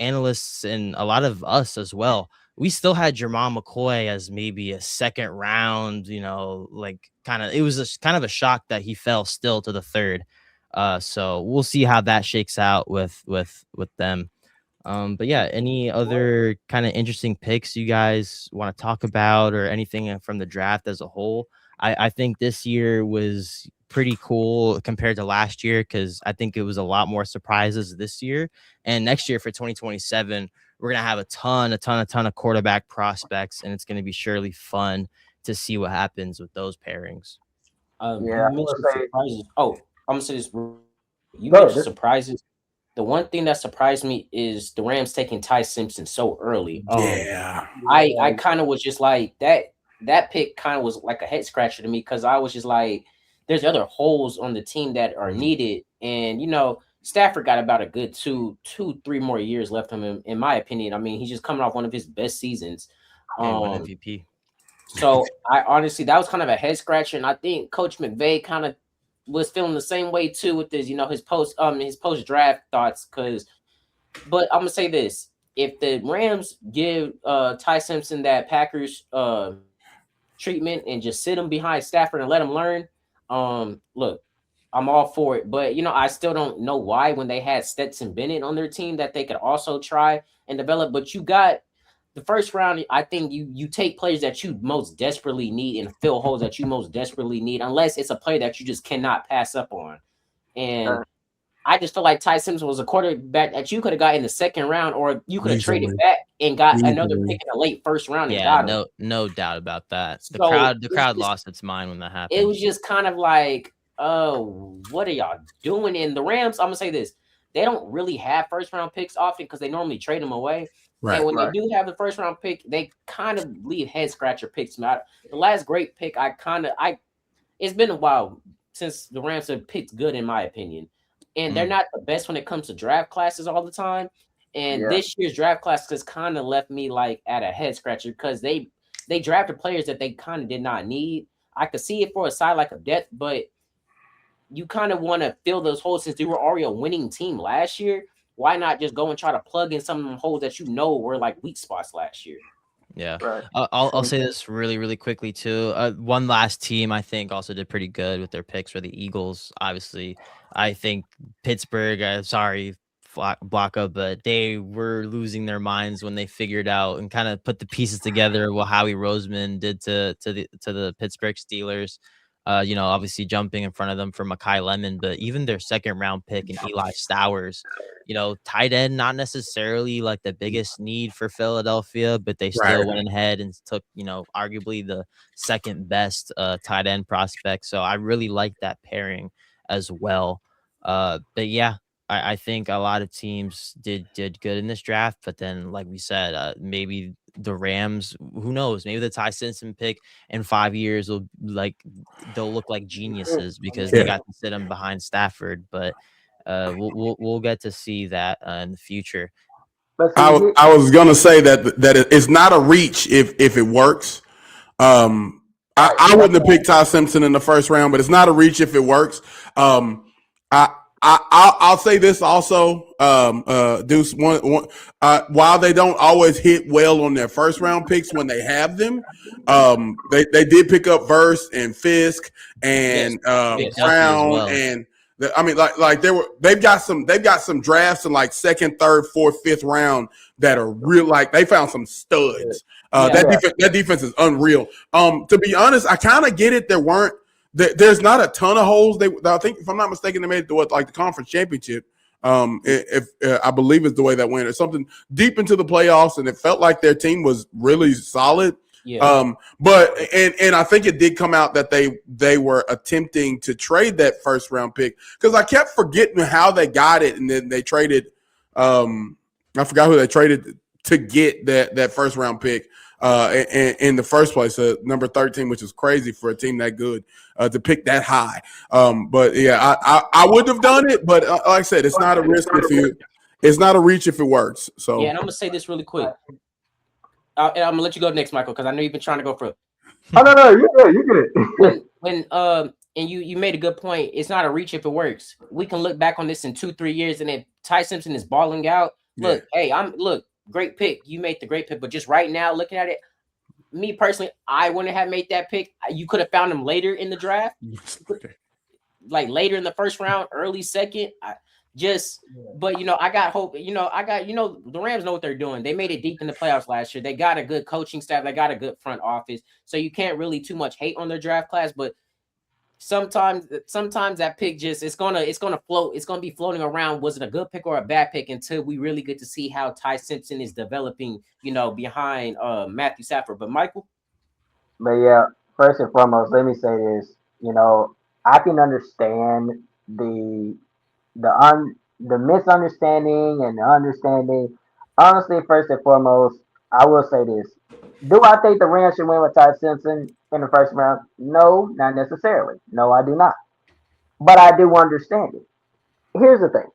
analysts and a lot of us as well. We still had Jermon McCoy as maybe a second round, like kind of it was kind of a shock that he fell still to the third. So we'll see how that shakes out with them. But yeah, any other kind of interesting picks you guys want to talk about or anything from the draft as a whole? I think this year was pretty cool compared to last year because I think it was a lot more surprises this year. And next year for 2027, we're gonna have a ton of quarterback prospects, and it's gonna be surely fun to see what happens with those pairings. Yeah, You I want mentioned to say, surprises. Oh, I'm gonna say this. You go mentioned ahead. surprises. The one thing that surprised me is the Rams taking Ty Simpson so early. Yeah. I kind of was just like that pick kind of was like a head scratcher to me because I was just like, there's other holes on the team that are needed, and Stafford got about a good 3 more years left of him, in my opinion. I mean, he's just coming off one of his best seasons. And win Um, MVP. so I honestly that was kind of a head scratcher, and I think Coach McVay kind of was feeling the same way too with his his post draft thoughts but I'm gonna say this: if the Rams give Ty Simpson that Packers treatment and just sit him behind Stafford and let him learn, look, I'm all for it. But I still don't know why when they had Stetson Bennett on their team that they could also try and develop. But you got the first round. I think you take players that you most desperately need and fill holes that you most desperately need, unless it's a player that you just cannot pass up on. And I just feel like Ty Simpson was a quarterback that you could have got in the second round, or you could have traded Easily. back and got another Easily. pick in the late first round and Yeah, got him. no doubt about that. The So crowd the it's crowd just lost its mind when that it happened. was just kind of like, oh, what are y'all doing? In the Rams, I'm gonna say this: they don't really have first round picks often because they normally trade them away. Right. And when they do have the first round pick, they kind of leave head scratcher picks. The last great pick, it's been a while since the Rams have picked good, in my opinion. And they're not the best when it comes to draft classes all the time. And this year's draft class has kind of left me like at a head scratcher because they drafted players that they kind of did not need. I could see it for a side like a depth, but you kind of want to fill those holes since they were already a winning team last year. Why not just go and try to plug in some of them holes that were like weak spots last year? Yeah. Right. I'll say this really, really quickly too. One last team I think also did pretty good with their picks were the Eagles. Obviously, I think Pittsburgh. Sorry, Blanca, but they were losing their minds when they figured out and kind of put the pieces together. What Howie Roseman did to the Pittsburgh Steelers. Obviously jumping in front of them for Mekhi Lemon, but even their second round pick and Eli Stowers, tight end, not necessarily like the biggest need for Philadelphia, but they Right. still went ahead and took, arguably the second best tight end prospect. So I really like that pairing as well. But yeah, I think a lot of teams did good in this draft, but then like we said, maybe the Rams, who knows? Maybe the Ty Simpson pick in 5 years will they'll look like geniuses because they Yeah. got to sit him behind Stafford. But we'll get to see that in the future. But see, I was gonna say that it's not a reach if it works. I wouldn't have picked Ty Simpson in the first round, but it's not a reach if it works. I I'll say this also, Deuce. While they don't always hit well on their first round picks when they have them, they did pick up Verse and Fisk and Brown well. and. I mean, they've got some drafts in like second, third, fourth, fifth round that are real. Like they found some studs. That defense is unreal. To be honest, I kind of get it. There's not a ton of holes. I think, if I'm not mistaken, they made it to the conference championship. If I believe it's the way that went, or something deep into the playoffs, and it felt like their team was really solid. Yeah. But I think it did come out that they were attempting to trade that first round pick, because I kept forgetting how they got it, and then they traded. I forgot who they traded to get that first round pick in the first place, number 13, which is crazy for a team that good to pick that high. But yeah, I would have done it, but like I said, it's not a risk it's not a reach if it works. So yeah, and I'm gonna say this really quick. And I'm gonna let you go next, Michael, because I know you've been trying to go for. Oh no, you good. when and you made a good point. It's not a reach if it works. We can look back on this in 2-3 years, and if Ty Simpson is balling out, look, hey, great pick. You made the great pick, but just right now, looking at it, me personally, I wouldn't have made that pick. You could have found him later in the draft, like later in the first round, early second. But I got hope. The Rams know what they're doing. They made it deep in the playoffs last year. They got a good coaching staff. They got a good front office. So you can't really too much hate on their draft class. But sometimes that pick it's gonna float. It's gonna be floating around. Was it a good pick or a bad pick until we really get to see how Ty Simpson is developing? Behind Matthew Stafford. But Michael. But yeah, first and foremost, let me say this. I can understand the misunderstanding and the understanding. Honestly, first and foremost, I will say this. Do I think the Rams should win with Ty Simpson in the first round? No, not necessarily. No, I do not. But I do understand it. Here's the thing.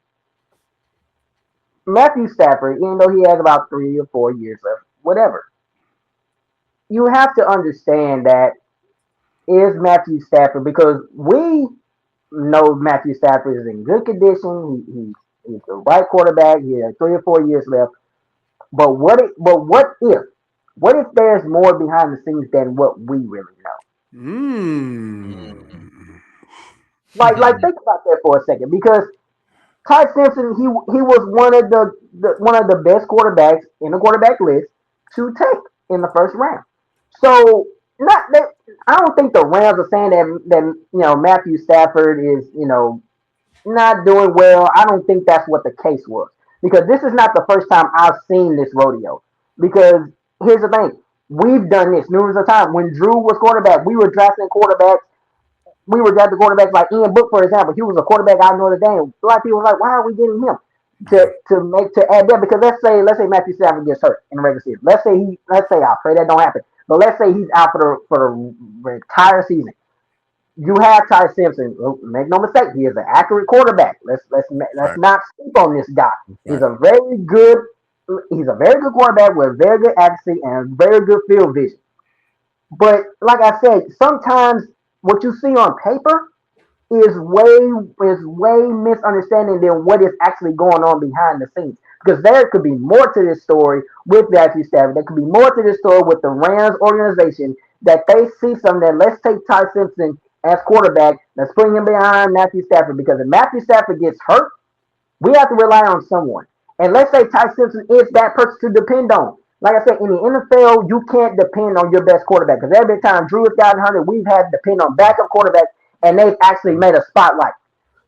Matthew Stafford, even though he has about 3 or 4 years left, whatever, you have to understand that is Matthew Stafford, because we know Matthew Stafford is in good condition. He's the right quarterback. He has 3 or 4 years left. But what if there's more behind the scenes than what we really know? Like think about that for a second, because Ty Simpson, he was one of the best quarterbacks in the quarterback list to take in the first round. So not that I don't think the Rams are saying that Matthew Stafford is not doing well. I don't think that's what the case was, because this is not the first time I've seen this rodeo. Because here's the thing, we've done this numerous of times. When Drew was quarterback, we were drafting quarterbacks. We were drafting quarterbacks like Ian Book, for example. He was a quarterback out of Notre Dame. A lot of people were like, why are we getting him to add that? Because let's say Matthew Stafford gets hurt in the regular season. Let's say I pray that don't happen. But let's say he's out for the entire season. You have Ty Simpson. Make no mistake, he is an accurate quarterback. Let's not sleep on this guy. He's a very good quarterback with very good accuracy and very good field vision. But like I said, sometimes what you see on paper is way misunderstanding than what is actually going on behind the scenes. Because there could be more to this story with Matthew Stafford. There could be more to this story with the Rams organization, that they see something that, let's take Ty Simpson as quarterback, let's put him behind Matthew Stafford. Because if Matthew Stafford gets hurt, we have to rely on someone. And let's say Ty Simpson is that person to depend on. like I said, in the NFL, you can't depend on your best quarterback because every time Drew has gotten hurt, we've had to depend on backup quarterbacks, and they've actually made a spotlight.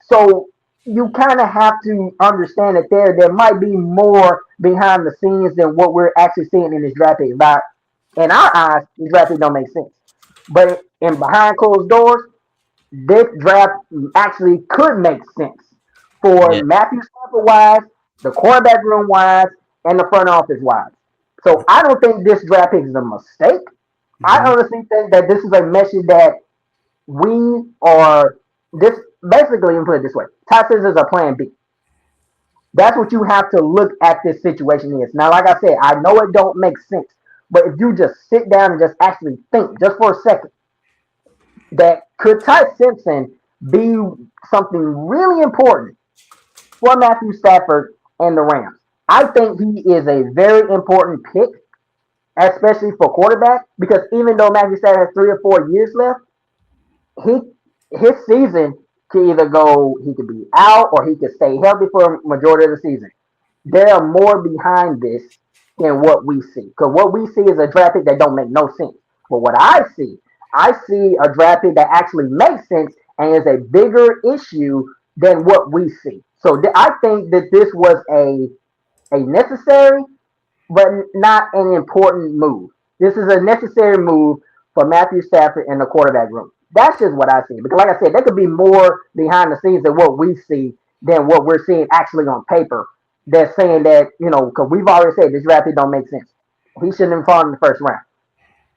So you kind of have to understand that there might be more behind the scenes than what we're actually seeing in this draft pick. But in our eyes, these draft picks don't make sense. But in behind closed doors, this draft actually could make sense Yeah. for Matthew Stafford wise, the quarterback room wise, and the front office wise. So I don't think this draft pick is a mistake. I Mhm. honestly think that this is a message that we are this basically. Let me put it this way: Ty Scissors are Plan B. That's what you have to look at this situation is. Now, like I said, I know it don't make sense, but if you just sit down and just actually think, just for a second, that could Ty Simpson be something really important for Matthew Stafford and the Rams? I think he is a very important pick, especially for quarterback, because even though Matthew Stafford has 3 or 4 years left, he his season could either go he could be out or he could stay healthy for a majority of the season. There are more behind this than what we see. Because what we see is a draft pick that don't make no sense. But what I see a draft pick that actually makes sense and is a bigger issue than what we see. So I think that this was a necessary but not an important move. This is a necessary move for Matthew Stafford in the quarterback room. That's just what I see. Because, like I said, there could be more behind the scenes than what we see than what we're seeing actually on paper. That's saying that because we've already said this draft pick don't make sense. He shouldn't have fallen in the first round,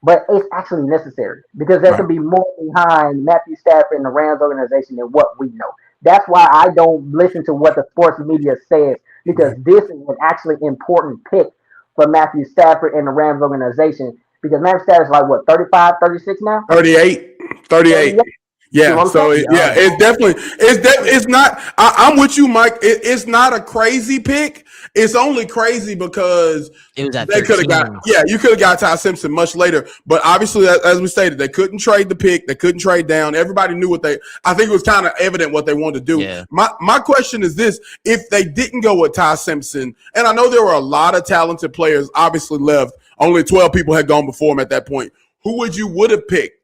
but it's actually necessary because there Right. can be more behind Matthew Stafford and the Rams organization than what we know. That's why I don't listen to what the sports media says because this is an actually important pick for Matthew Stafford and the Rams organization because Matthew Stafford's like what 35, 36 now. 38. 38. 38. See Yeah, what I'm so saying? yeah, it's definitely it's not. I'm with you, Mike. It's not a crazy pick. It's only crazy because It was at they could have got, 13. yeah, you could have got Ty Simpson much later. But obviously, as we stated, they couldn't trade the pick. They couldn't trade down. Everybody knew what they. I think it was kind of evident what they wanted to do. Yeah. My question is this: if they didn't go with Ty Simpson, and I know there were a lot of talented players obviously left. Only 12 people had gone before him at that point. Who would have picked?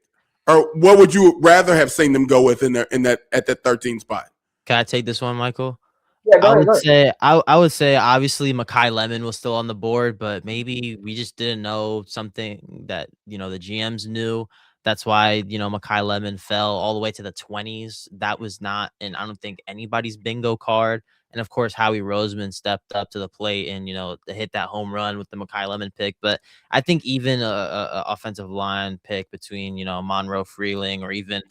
Or what would you rather have seen them go with in that at that 13 spot? Can I take this one, Michael? Yeah, go I ahead, would go ahead. say I would say obviously Makai Lemon was still on the board, but maybe we just didn't know something that the GMs knew. That's why Makai Lemon fell all the way to the 20s. That was not, and I don't think anybody's bingo card. And of course, Howie Roseman stepped up to the plate and hit that home run with the Makai Lemon pick. But I think even a offensive line pick between Monroe Freeling or even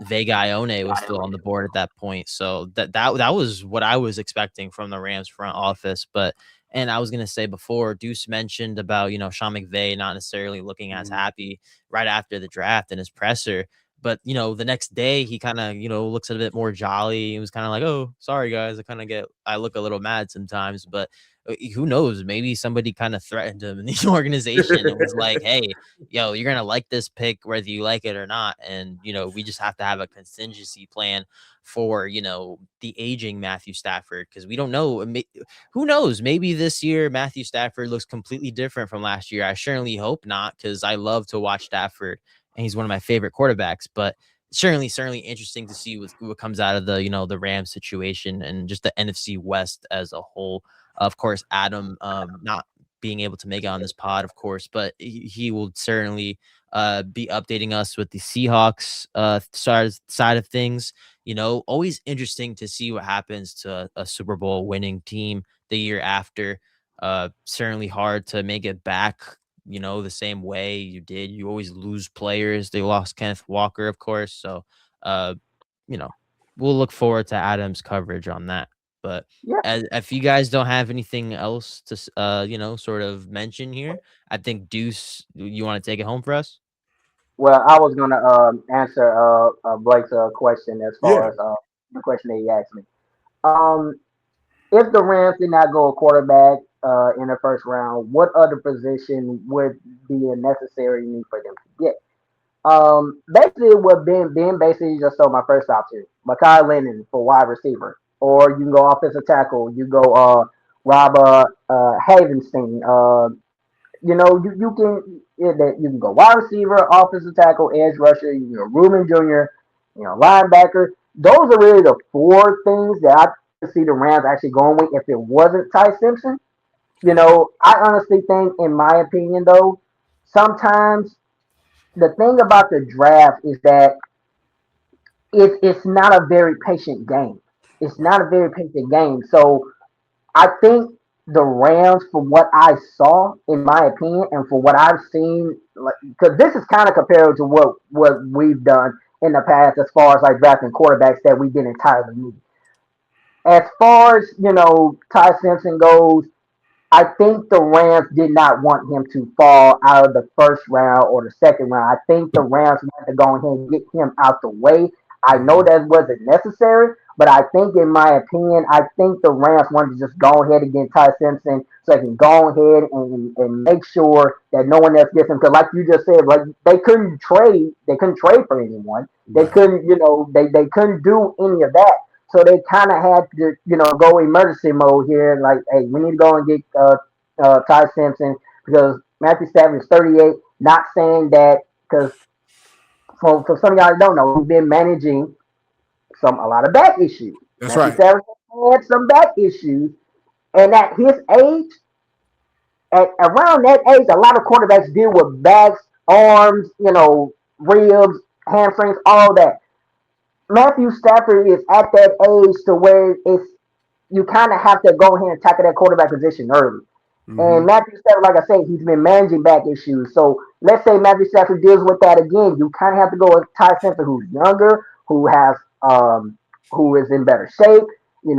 Vega Ione was still on the board at that point. So that was what I was expecting from the Rams front office. But and I was gonna say before, Deuce mentioned about Sean McVay not necessarily looking as happy right after the draft in his presser. But the next day he kind of looks a bit more jolly. He was kind of like, "Oh, sorry guys, I look a little mad sometimes." But who knows? Maybe somebody kind of threatened him in the organization and was like, "Hey, yo, you're gonna like this pick whether you like it or not." And we just have to have a contingency plan for the aging Matthew Stafford because we don't know. Who knows? Maybe this year Matthew Stafford looks completely different from last year. I certainly hope not because I love to watch Stafford and he's one of my favorite quarterbacks. But certainly interesting to see what comes out of the Rams situation and just the NFC West as a whole. Of course, Adam not being able to make it on this pod, of course, but he will certainly be updating us with the Seahawks side of things. Always interesting to see what happens to a Super Bowl winning team the year after. Certainly hard to make it back, the same way you did. You always lose players. They lost Kenneth Walker, of course. So, uh, you know, we'll look forward to Adam's coverage on that. But Yeah. if you guys don't have anything else to, sort of mention here, I think Deuce, you want to take it home for us? Well, I was gonna answer Blake's question as Yeah. far as the question that he asked me. Um, if the Rams did not go a quarterback in the first round, what other position would be a necessary need for them to get? Basically, what Ben basically just told my first option, Makai Lennon for wide receiver, or you can go offensive tackle. You go Rob Havenstein, You can that you can go wide receiver, offensive tackle, edge rusher, Reuben Jr., linebacker. Those are really the four things that I could see the Rams actually going with if it wasn't Ty Simpson. I honestly think, in my opinion, though, sometimes the thing about the draft is that it's not a very patient game. It's not a very patient game. So I think the Rams, from what I saw, in my opinion, and for what I've seen, like, because this is kind of compared to what we've done in the past as far as like drafting quarterbacks that we didn't entirely need. As far as Ty Simpson goes, I think the Rams did not want him to fall out of the first round or the second round. I think the Rams wanted to go ahead and get him out the way. I know that wasn't necessary, but I think, in my opinion, I think the Rams wanted to just go ahead and get Ty Simpson so they can go ahead and make sure that no one else gets him. Because, like you just said, like they couldn't trade for anyone. They couldn't, they couldn't do any of that. So they kind of had to, go emergency mode here. Like, hey, we need to go and get Ty Simpson because Matthew Stafford is 38. Not saying that because for some of y'all who don't know, he's been managing a lot of back issues. That's Matthew right. Stafford had some back issues, and at his age, at around that age, a lot of quarterbacks deal with backs, arms, ribs, hamstrings, all that. Matthew Stafford is at that age to where you kind of have to go ahead and tackle that quarterback position early. Mm-hmm. And Matthew Stafford, like I said, he's been managing back issues. So let's say Matthew Stafford deals with that again. You kind of have to go with Ty Simpson, who's younger, who is in better shape. You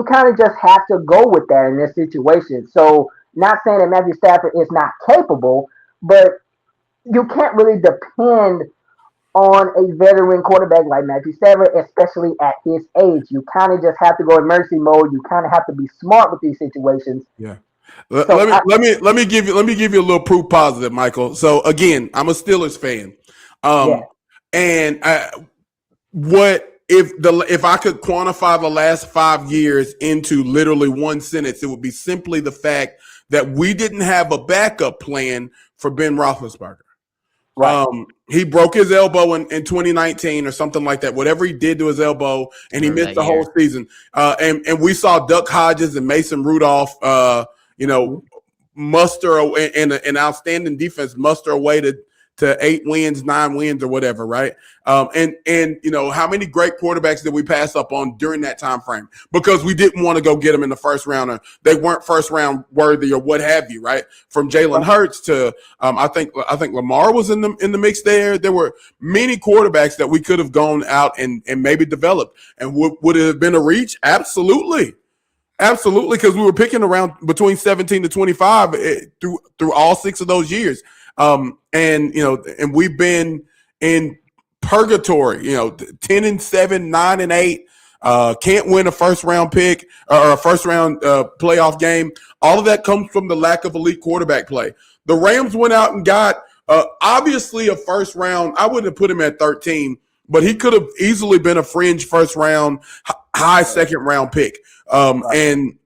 kind of just have to go with that in this situation. So not saying that Matthew Stafford is not capable, but you can't really depend on a veteran quarterback like Matthew Stafford, especially at his age. You kind of just have to go in mercy mode. You kind of have to be smart with these situations. Yeah. Let me give you a little proof positive, Michael. So again, I'm a Steelers fan. And if I could quantify the last 5 years into literally one sentence, it would be simply the fact that we didn't have a backup plan for Ben Roethlisberger. Right. He broke his elbow in 2019 or something like that. Whatever he did to his elbow, and he missed the whole season. And we saw Duck Hodges and Mason Rudolph, muster an outstanding defense, muster a way to 8 wins, 9 wins, or whatever, right? And how many great quarterbacks did we pass up on during that time frame because we didn't want to go get them in the first round, or they weren't first round worthy, or what have you, right? From Jalen Hurts to I think Lamar was in the mix there. There were many quarterbacks that we could have gone out and maybe developed, and would it have been a reach? Absolutely. Absolutely, because we were picking around between 17 to 25 through all 6 of those years. And we've been in purgatory, 10-7, 9-8, can't win a first round pick or a first round playoff game. All of that comes from the lack of elite quarterback play. The Rams went out and got obviously a first round. I wouldn't have put him at 13, but he could have easily been a fringe first round, high second round pick. And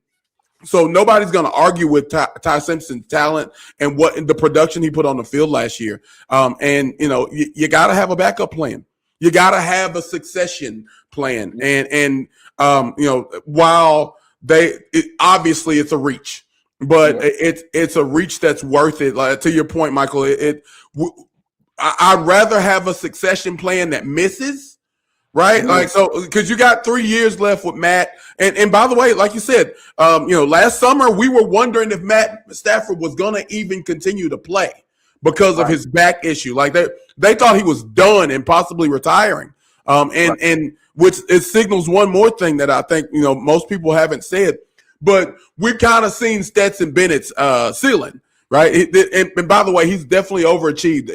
so nobody's going to argue with Ty Simpson's talent and what the production he put on the field last year. You got to have a backup plan. You got to have a succession plan. And while obviously it's a reach, but it's a reach that's worth it. Like, to your point, Michael, I'd rather have a succession plan that misses. Right. Like, so, because you got 3 years left with Matt. And by the way, like you said, last summer we were wondering if Matt Stafford was going to even continue to play because of his back issue. Like, they thought he was done and possibly retiring. And which it signals one more thing that I think, most people haven't said, but we've kind of seen Stetson Bennett's ceiling. Right. And by the way, he's definitely overachieved,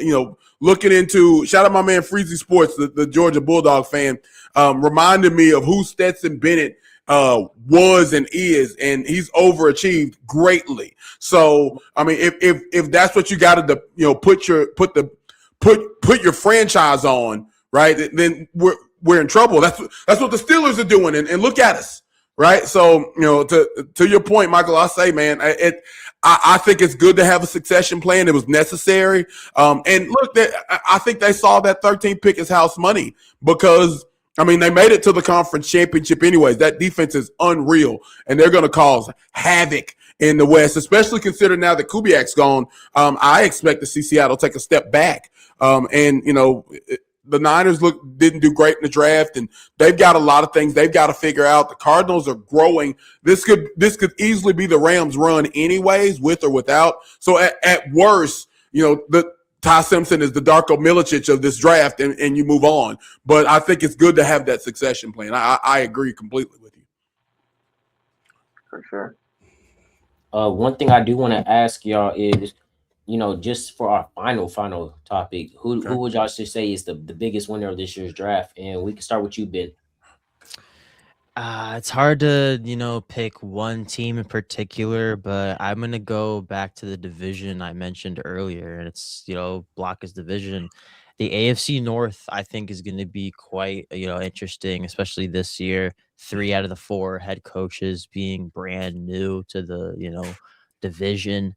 looking into, shout out my man Freezy Sports, the Georgia Bulldog fan, reminded me of who Stetson Bennett was and is, and he's overachieved greatly. So, I mean, if that's what you got to, put your franchise on, right, then we're in trouble. That's what the Steelers are doing, and look at us. right? So, to your point, Michael, I say, man, I think it's good to have a succession plan. It was necessary. And look, I think they saw that 13th pick as house money because, I mean, they made it to the conference championship anyways. That defense is unreal, and they're going to cause havoc in the West, especially considering now that Kubiak's gone. I expect to see Seattle take a step back. And, the Niners didn't do great in the draft, and they've got a lot of things they've got to figure out. The Cardinals are growing. This could easily be the Rams' run, anyways, with or without. So at worst, the Ty Simpson is the Darko Milicic of this draft, and you move on. But I think it's good to have that succession plan. I agree completely with you. For sure. One thing I do want to ask y'all is, just for our final topic, who would y'all say is the biggest winner of this year's draft? And we can start with you, Ben. It's hard to, pick one team in particular, but I'm gonna go back to the division I mentioned earlier, and it's Block's division. The AFC North, I think, is going to be quite interesting, especially this year. 3 out of the 4 head coaches being brand new to the division.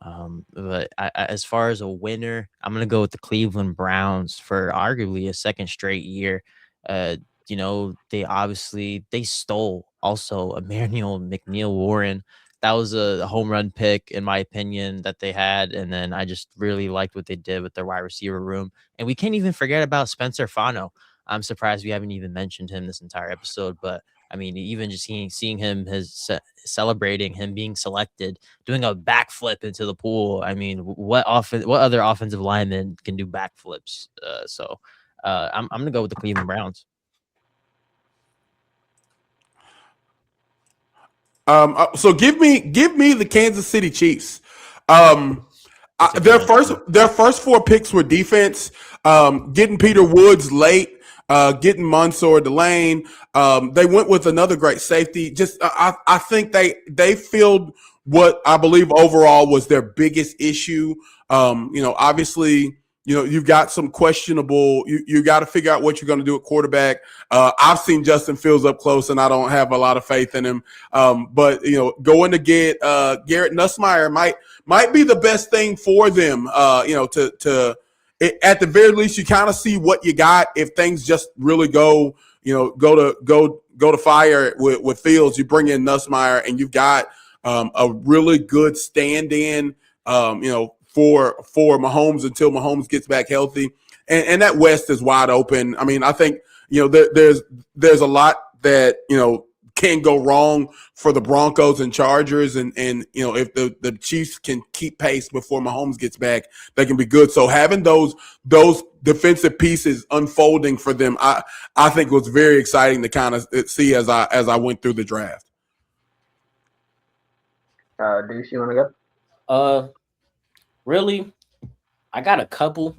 But as far as a winner, I'm gonna go with the Cleveland Browns for arguably a second straight year. Uh, they stole also Emmanuel McNeil Warren. That was a home run pick, in my opinion, that they had. And then I just really liked what they did with their wide receiver room. And we can't even forget about Spencer Fano. I'm surprised we haven't even mentioned him this entire episode, but I mean, even just seeing him celebrating him being selected, doing a backflip into the pool. I mean, what other offensive lineman can do backflips? I'm gonna go with the Cleveland Browns. So give me the Kansas City Chiefs. Their first 4 picks were defense. Getting Peter Woods late, getting Mansour Delane. They went with another great safety. Just I think they filled what I believe overall was their biggest issue. Obviously, you've got some questionable. You got to figure out what you're going to do at quarterback. I've seen Justin Fields up close, and I don't have a lot of faith in him. But going to get Garrett Nussmeier might be the best thing for them. At the very least, you kind of see what you got. If things just really go to fire with Fields, you bring in Nussmeier, and you've got a really good stand-in. For Mahomes until Mahomes gets back healthy, and that West is wide open. I mean, I think there's a lot that can go wrong for the Broncos and Chargers, and if the Chiefs can keep pace before Mahomes gets back, they can be good. So having those defensive pieces unfolding for them, I think was very exciting to kind of see as I went through the draft. Deuce, you want to go? Really, I got a couple,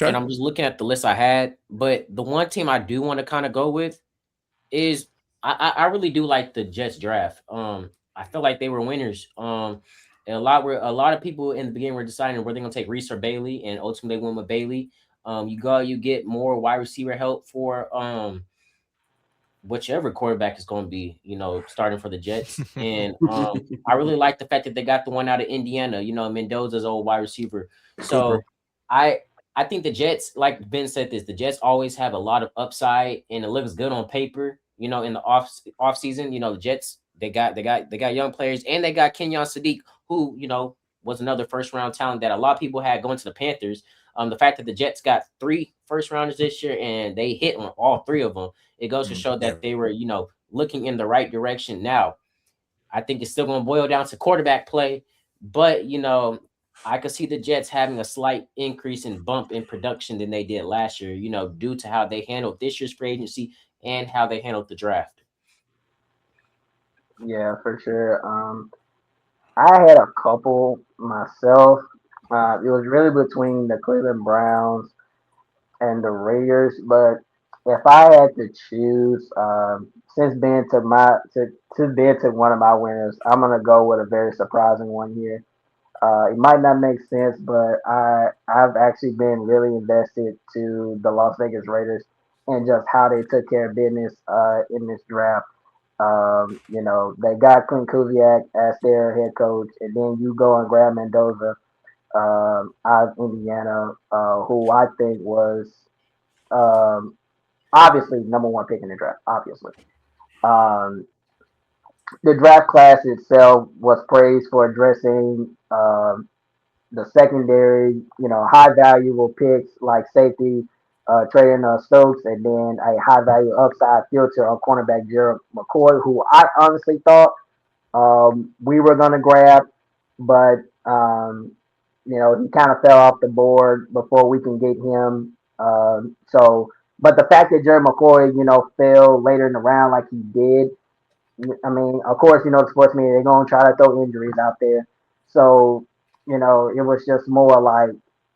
and I'm just looking at the list I had. But the one team I do want to kind of go with is I really do like the Jets draft. I feel like they were winners. And a lot of people in the beginning were deciding whether they're gonna take Reese or Bailey, and ultimately they went with Bailey. You get more wide receiver help for whichever quarterback is going to be, starting for the Jets. And I really like the fact that they got the one out of Indiana, Mendoza's old wide receiver. So I think the Jets, like Ben said the Jets always have a lot of upside, and it looks good on paper, in the off season. The Jets, they got young players, and they got Kenyon Sadiq, who, was another first round talent that a lot of people had going to the Panthers. The fact that the Jets got 3 first rounders this year and they hit on all 3 of them, it goes to show that they were, looking in the right direction. Now, I think it's still going to boil down to quarterback play, but I could see the Jets having a slight increase in bump in production than they did last year, due to how they handled this year's free agency and how they handled the draft. Yeah, for sure. I had a couple myself. It was really between the Cleveland Browns and the Raiders, but if I had to choose, since Ben took one of my winners, I'm gonna go with a very surprising one here. It might not make sense, but I've actually been really invested to the Las Vegas Raiders and just how they took care of business in this draft. They got Clint Kubiak as their head coach, and then you go and grab Mendoza out of Indiana, who I think was um, obviously number one pick in the draft. Obviously, um, the draft class itself was praised for addressing the secondary, high valuable picks like safety, trading Stokes, and then a high value upside filter on cornerback Jared McCoy, who I honestly thought we were going to grab, but he kind of fell off the board before we can get him. But the fact that Jared McCoy, fell later in the round like he did, I mean, of course, the sports media, they're going to try to throw injuries out there. So, it was just more like,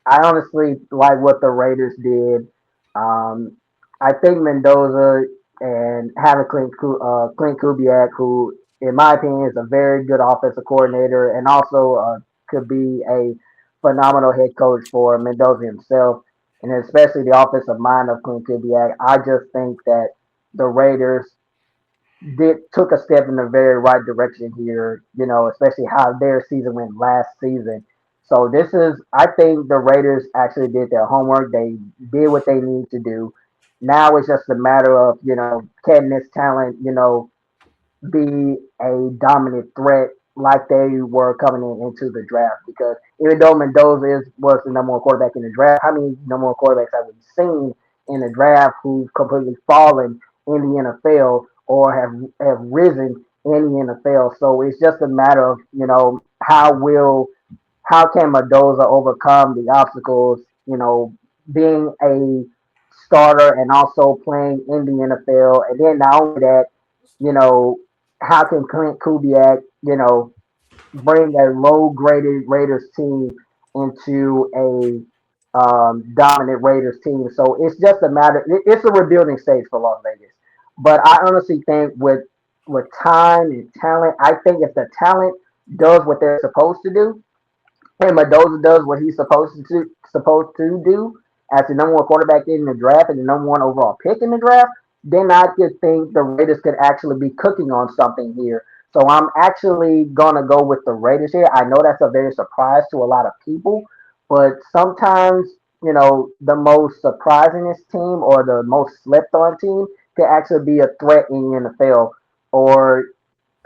I honestly like what the Raiders did. Um, I think Mendoza and having Clint Kubiak, who, in my opinion, is a very good offensive coordinator and also could be a phenomenal head coach for Mendoza himself, and especially the offensive mind of Clint Kubiak. I just think that the Raiders took a step in the very right direction here, especially how their season went last season. So I think the Raiders actually did their homework. They did what they need to do. Now it's just a matter of, can this talent, be a dominant threat like they were coming into the draft. Because even though Mendoza was the number one quarterback in the draft, how many number one quarterbacks have we seen in the draft who've completely fallen in the NFL or have risen in the NFL? So it's just a matter of, how can Mendoza overcome the obstacles, being a starter and also playing in the NFL. And then not only that, you know, how can Clint Kubiak, bring a low graded Raiders team into a dominant Raiders team? So it's just a matter. It's a rebuilding stage for Las Vegas. But I honestly think with time and talent, I think if the talent does what they're supposed to do, and Mendoza does what he's supposed to do as the number one quarterback in the draft and the number one overall pick in the draft, then I could think the Raiders could actually be cooking on something here. So I'm actually gonna go with the Raiders here. I know that's a very surprise to a lot of people, but sometimes the most surprisingest team or the most slept on team could actually be a threat in the NFL, or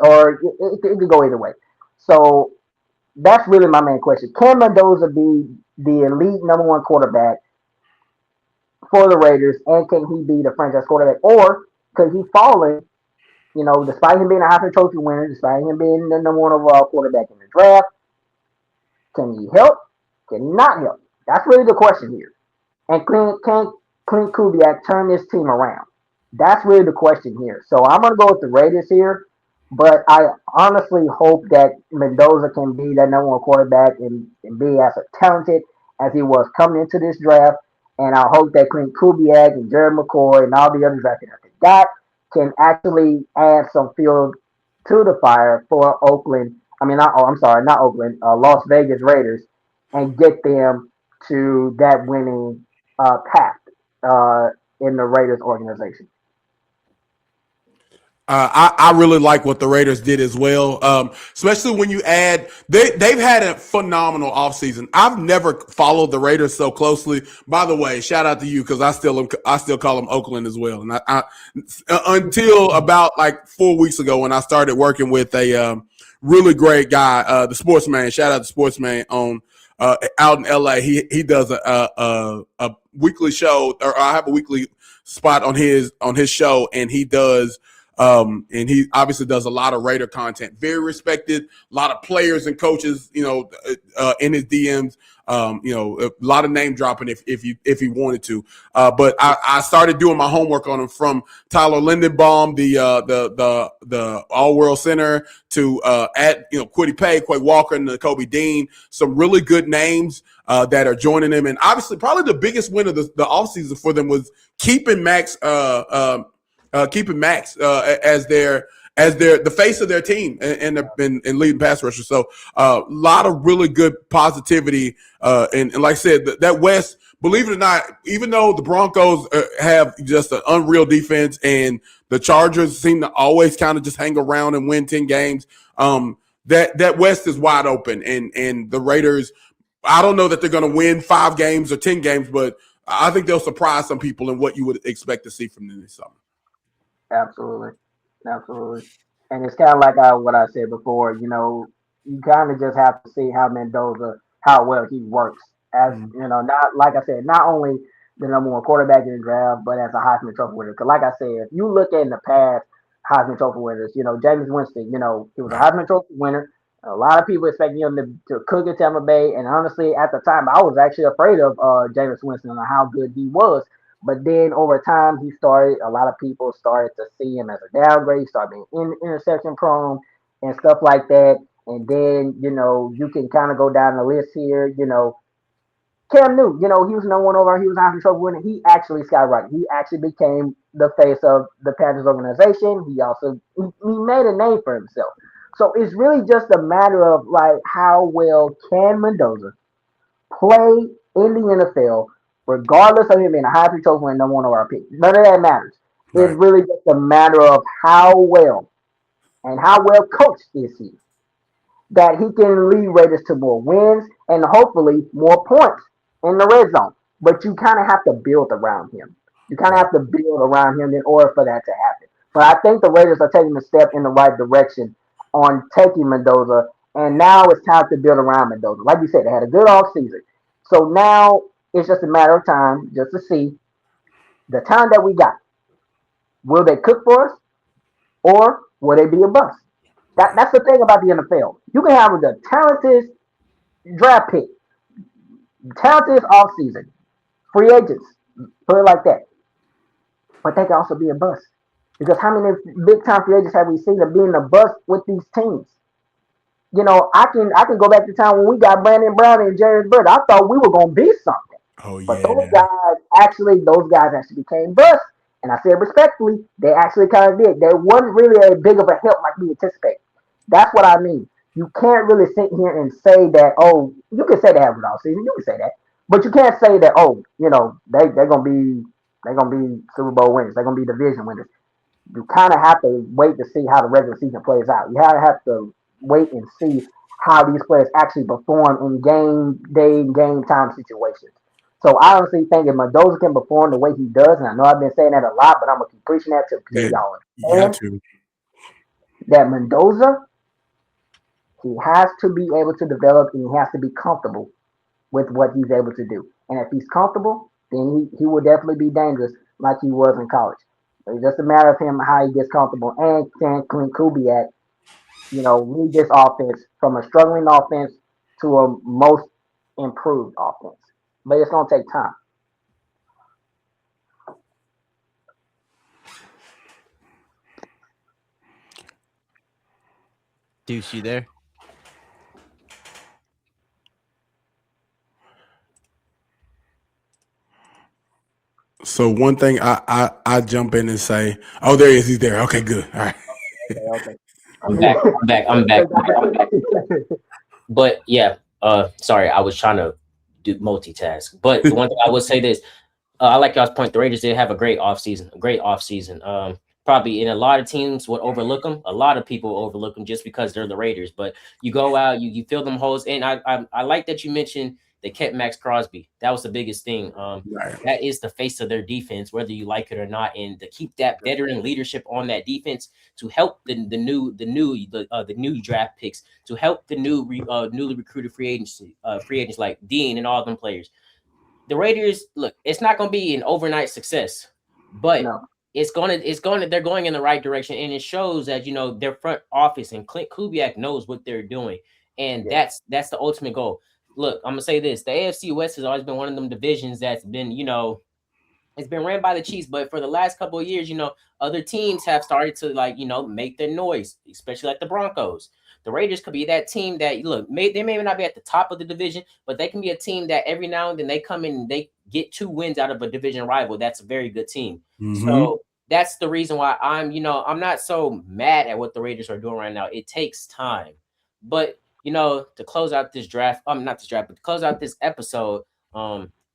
it could go either way. So that's really my main question. Can Mendoza be the elite number one quarterback for the Raiders, and can he be the franchise quarterback, or could he fall in? Despite him being a Heisman Trophy winner, despite him being the number one overall quarterback in the draft, can he help? Can he not help? That's really the question here. And can Clint Kubiak turn this team around? That's really the question here. So I'm gonna go with the Raiders here, but I honestly hope that Mendoza can be that number one quarterback and be as talented as he was coming into this draft. And I hope that Clint Kubiak and Jared McCoy and all the others that they got can actually add some fuel to the fire for Oakland. I mean, I'm sorry, not Oakland, Las Vegas Raiders, and get them to that winning path in the Raiders organization. I really like what the Raiders did as well, especially when you add they've had a phenomenal offseason. I've never followed the Raiders so closely. By the way, shout out to you because I still call them Oakland as well. And I until about like 4 weeks ago when I started working with a really great guy, the Sportsman. Shout out to Sportsman on out in LA. He does a weekly show, or I have a weekly spot on his show, and he does. And he obviously does a lot of Raider content, very respected, a lot of players and coaches, in his DMs, a lot of name dropping if he wanted to. But I started doing my homework on him, from Tyler Lindenbaum, the All World Center, to Kwity Paye, Quay Walker, and Kobe Dean, some really good names that are joining them. And obviously probably the biggest win of the offseason for them was keeping Max as the face of their team and leading pass rusher. So a lot of really good positivity. And like I said, that West, believe it or not, even though the Broncos have just an unreal defense and the Chargers seem to always kind of just hang around and win 10 games, that West is wide open. And the Raiders, I don't know that they're going to win 5 games or 10 games, but I think they'll surprise some people in what you would expect to see from them this summer. Absolutely, absolutely. And it's kind of like what I said before. You kind of just have to see how Mendoza, how well he works. As not like I said, not only the number one quarterback in the draft, but as a Heisman Trophy winner. Because like I said, if you look at in the past Heisman Trophy winners, Jameis Winston, he was a Heisman Trophy winner. A lot of people expecting him to cook at Tampa Bay, and honestly, at the time, I was actually afraid of Jameis Winston and how good he was. But then over time, a lot of people started to see him as a downgrade, started being interception prone and stuff like that. And then, you can kind of go down the list here. Cam Newton, he was number one overall. He was Heisman Trophy winner. He actually skyrocketed. He actually became the face of the Panthers organization. He made a name for himself. So it's really just a matter of like how well can Mendoza play in the NFL, regardless of him being a Heisman Trophy winner, number one overall pick. None of that matters. It's Right. really just a matter of how well and how well coached is he that he can lead Raiders to more wins and hopefully more points in the red zone. But you kind of have to build around him. You kind of have to build around him in order for that to happen. But I think the Raiders are taking a step in the right direction on taking Mendoza, and now it's time to build around Mendoza. Like you said, they had a good offseason. So now it's just a matter of time just to see the time that we got. Will they cook for us or will they be a bust? That's the thing about the NFL. You can have the talented draft pick, talented offseason, free agents, put it like that. But they can also be a bust. Because how many big time free agents have we seen of being a bust with these teams? I can go back to time when we got Brandon Brown and Jared Bird. I thought we were gonna be something. Oh, But yeah. those guys actually became busts. And I said respectfully, they actually kind of did. They wasn't really a big of a help like we anticipated. That's what I mean. You can't really sit here and say that, oh, you can say they have an off season, you can say that. But you can't say that, oh, they're gonna be Super Bowl winners, they're gonna be division winners. You kind of have to wait to see how the regular season plays out. You have to wait and see how these players actually perform in game day, game time situations. So I honestly think if Mendoza can perform the way he does, and I know I've been saying that a lot, but I'm gonna keep preaching that till Yeah, y'all you got understand to. that Mendoza, he has to be able to develop and he has to be comfortable with what he's able to do. And if he's comfortable, then he will definitely be dangerous like he was in college. So it's just a matter of him how he gets comfortable and can Clint Kubiak, lead this offense from a struggling offense to a most improved offense. But it's gonna take time. Deuce, you there? So one thing I jump in and say, oh, there he is. He's there. Okay, good. All right. Okay. I'm back. I'm back. I'm back. But yeah, sorry, I was trying to do multitask. But the one thing I would say this, I like y'all's point. The Raiders did have a great offseason, a great offseason. Probably in a lot of teams would overlook them. A lot of people overlook them just because they're the Raiders. But you go out, you fill them holes, and I like that you mentioned they kept Max Crosby. That was the biggest thing. Right. That is the face of their defense, whether you like it or not, and to keep that veteran leadership on that defense to help the new draft picks, to help the newly recruited free agents like Dean and all them players. The Raiders, look, it's not going to be an overnight success, but No. they're going in the right direction, and it shows that their front office and Clint Kubiak knows what they're doing, and Yeah. that's the ultimate goal. Look, I'm gonna say this: the AFC West has always been one of them divisions that's been it's been ran by the Chiefs, but for the last couple of years, other teams have started to make their noise, especially like the Broncos. The Raiders could be that team that they may not be at the top of the division, but they can be a team that every now and then they come in and they get 2 wins out of a division rival. That's a very good team. Mm-hmm. So that's the reason why I'm not so mad at what the Raiders are doing right now. It takes time, but to close out this draft, not this draft, but to close out this episode,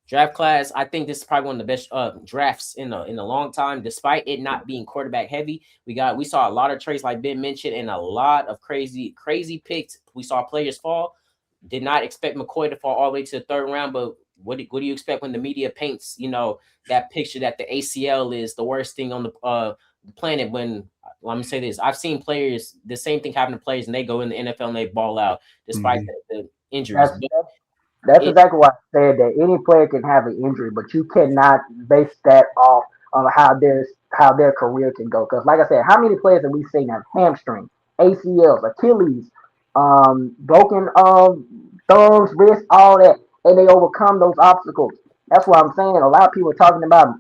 Draft class, I think this is probably one of the best drafts in a long time. Despite it not being quarterback heavy, we saw a lot of trades like Ben mentioned, and a lot of crazy picks. We saw players fall. Did not expect McCoy to fall all the way to the third round, but what do you expect when the media paints that picture that the ACL is the worst thing on the planet? When let me say this, I've seen players the same thing happen to players, and they go in the NFL and they ball out despite Mhm. the injuries. That's But That's it exactly why I said that any player can have an injury, but you cannot base that off on how their career can go. Because, like I said, how many players have we seen have hamstring, ACLs, Achilles, broken thumbs, wrists, all that, and they overcome those obstacles. That's what I'm saying. A lot of people are talking about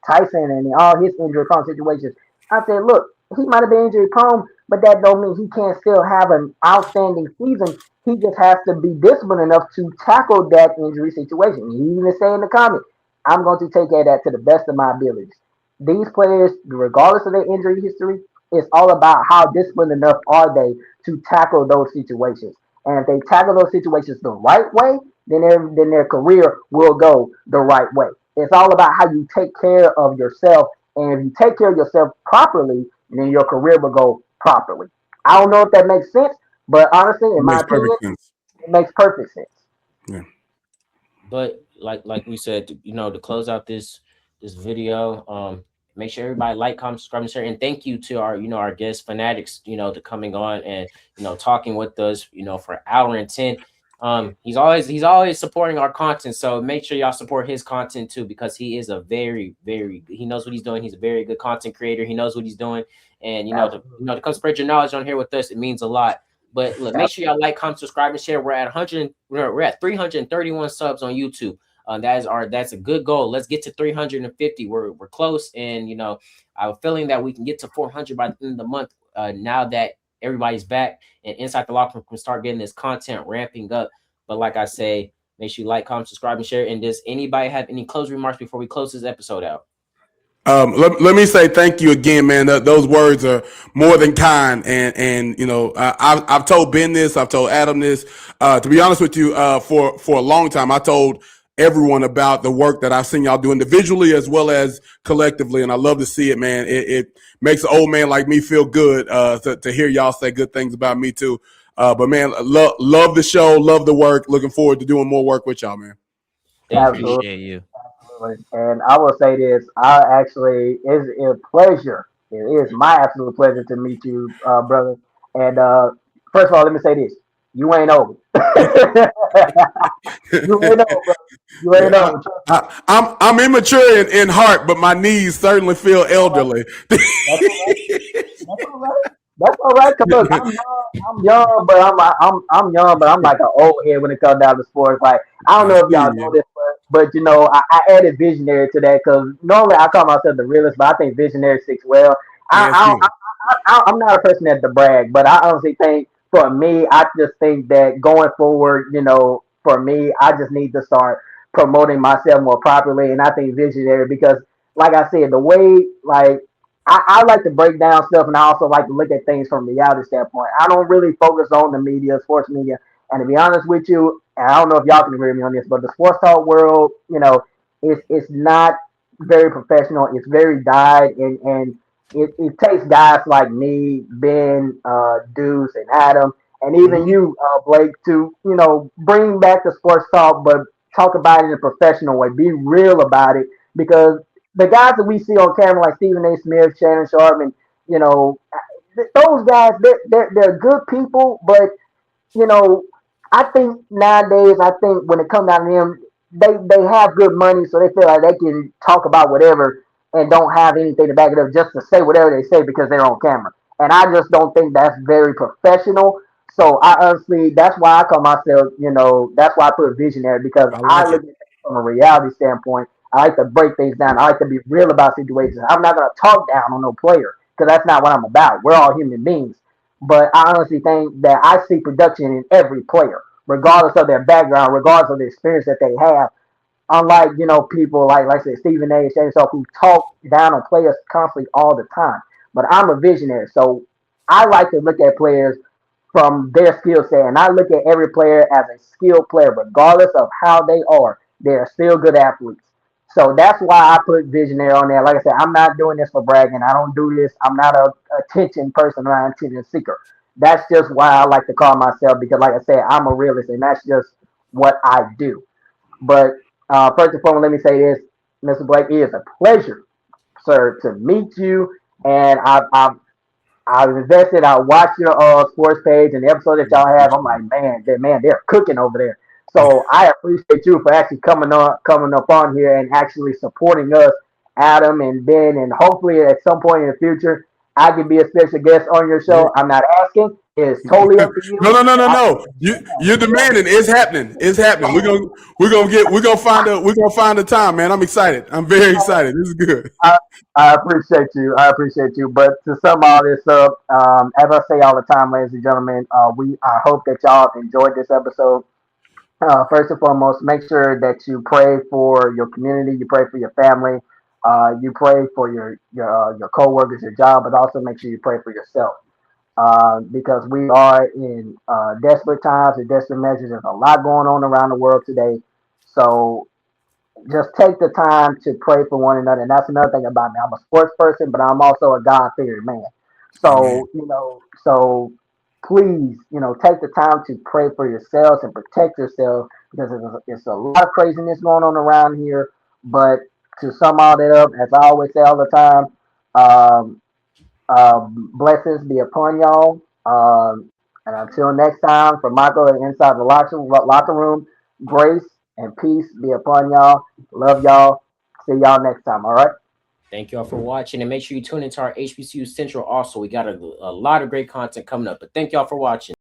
Tyson and all his injury prone situations. I said, look, he might have been injury prone, but that don't mean he can't still have an outstanding season. He just has to be disciplined enough to tackle that injury situation. He even say in the comment, I'm going to take care of that to the best of my abilities. These players, regardless of their injury history, it's all about how disciplined enough are they to tackle those situations. And if they tackle those situations the right way, then their career will go the right way. It's all about how you take care of yourself. And if you take care of yourself properly, then your career will go properly. I don't know if that makes sense, but honestly, It in my makes opinion, perfect sense. it makes perfect sense. Yeah. But like we said, to close out this video, make sure everybody like, comment, subscribe, and share. And thank you to our our guest fanatics, to coming on and talking with us, for an hour and 10. He's always supporting our content, so make sure y'all support his content too, because he is a very he knows what he's doing. He's a very good content creator. He knows what he's doing, and Absolutely. to come spread your knowledge on here with us, it means a lot. But look, make sure y'all like, comment, subscribe, and share. We're at 331 subs on YouTube. That's a good goal. Let's get to 350. We're close, and I have a feeling that we can get to 400 by the end of the month. Now that everybody's back and inside the locker room can start getting this content ramping up. But like I say, make sure you like, comment, subscribe, and share. And does anybody have any closing remarks before we close this episode out? Let me say thank you again, man. Those words are more than kind, and I've told Ben this, I've told Adam this. To be honest with you, for a long time, I told everyone about the work that I've seen y'all do individually as well as collectively, and I love to see it, man. It makes an old man like me feel good to hear y'all say good things about me too. But man, love the show, love the work. Looking forward to doing more work with y'all, man. Thank you. Absolutely. Appreciate you. And I will say this: I actually is a pleasure. It is my absolute pleasure to meet you, brother. And first of all, let me say this: you ain't over. You ain't over, brother. You ain't Yeah, over. I'm immature in heart, but my knees certainly feel elderly. That's all right. That's all right. That's all right. Cause look, I'm young. I'm young, but I'm young, but I'm like an old head when it comes down to sports. Like I don't I know if see y'all know you. this, but I added visionary to that because normally I call myself the realist, but I think visionary sticks well. I, Yeah, it's I, don't- good. I'm not a person that to brag, but I honestly think for me, I just think that going forward, for me, I just need to start promoting myself more properly, and I think visionary because, like I said, the way like I like to break down stuff, and I also like to look at things from a reality standpoint. I don't really focus on the media, sports media, and to be honest with you, and I don't know if y'all can agree with me on this, but the sports talk world, it's not very professional. It's very dyed, and it takes guys like me, Ben, Deuce, and Adam, and even Mhm. you, Blake, to bring back the sports talk, but talk about it in a professional way. Be real about it because the guys that we see on camera, like Stephen A. Smith, Shannon Sharp, and you know, those guys, they're good people, but you know, I think nowadays, I think when it comes down to them, they have good money, so they feel like they can talk about whatever and don't have anything to back it up, just to say whatever they say because they're on camera. And I just don't think that's very professional. So I honestly, that's why I call myself, that's why I put visionary because I I like look it. at things from a reality standpoint. I like to break things down. I like to be real about situations. I'm not gonna talk down on no player because that's not what I'm about. We're all human beings. But I honestly think that I see production in every player, regardless of their background, regardless of the experience that they have. Unlike, people like I said, Stephen A. and Shane Sharp who talk down on players constantly all the time. But I'm a visionary. So I like to look at players from their skill set. And I look at every player as a skilled player, regardless of how they are. They're still good athletes. So that's why I put visionary on there. Like I said, I'm not doing this for bragging. I don't do this. I'm not a attention person or an attention seeker. That's just why I like to call myself because, like I said, I'm a realist, and that's just what I do. But first and foremost, let me say this, Mr. Blake, it is a pleasure, sir, to meet you. And I've invested. I watched your sports page and the episode that y'all have. I'm like, man, they're cooking over there. So I appreciate you for actually coming up on here and actually supporting us, Adam and Ben, and hopefully at some point in the future I can be a special guest on your show. I'm not asking; it's totally up to you. No. You're demanding. It's happening. It's happening. We're gonna find the time, man. I'm excited. I'm very excited. This is good. I appreciate you. I appreciate you. But to sum all this up, as I say all the time, ladies and gentlemen, I hope that y'all enjoyed this episode. First and foremost, make sure that you pray for your community, you pray for your family, you pray for your coworkers, your job, but also make sure you pray for yourself. Because we are in desperate times and desperate measures. There's a lot going on around the world today. So just take the time to pray for one another. And that's another thing about me. I'm a sports person, but I'm also a God-fearing man. Amen. So, so please, take the time to pray for yourselves and protect yourself because it's a lot of craziness going on around here. But to sum all that up, as I always say all the time, um, blessings be upon y'all. And until next time, from Michael and inside the locker room, grace and peace be upon y'all. Love y'all. See y'all next time. All right. Thank y'all for watching, and make sure you tune into our HBCU Central. Also, we got a lot of great content coming up. But thank y'all for watching.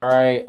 All right.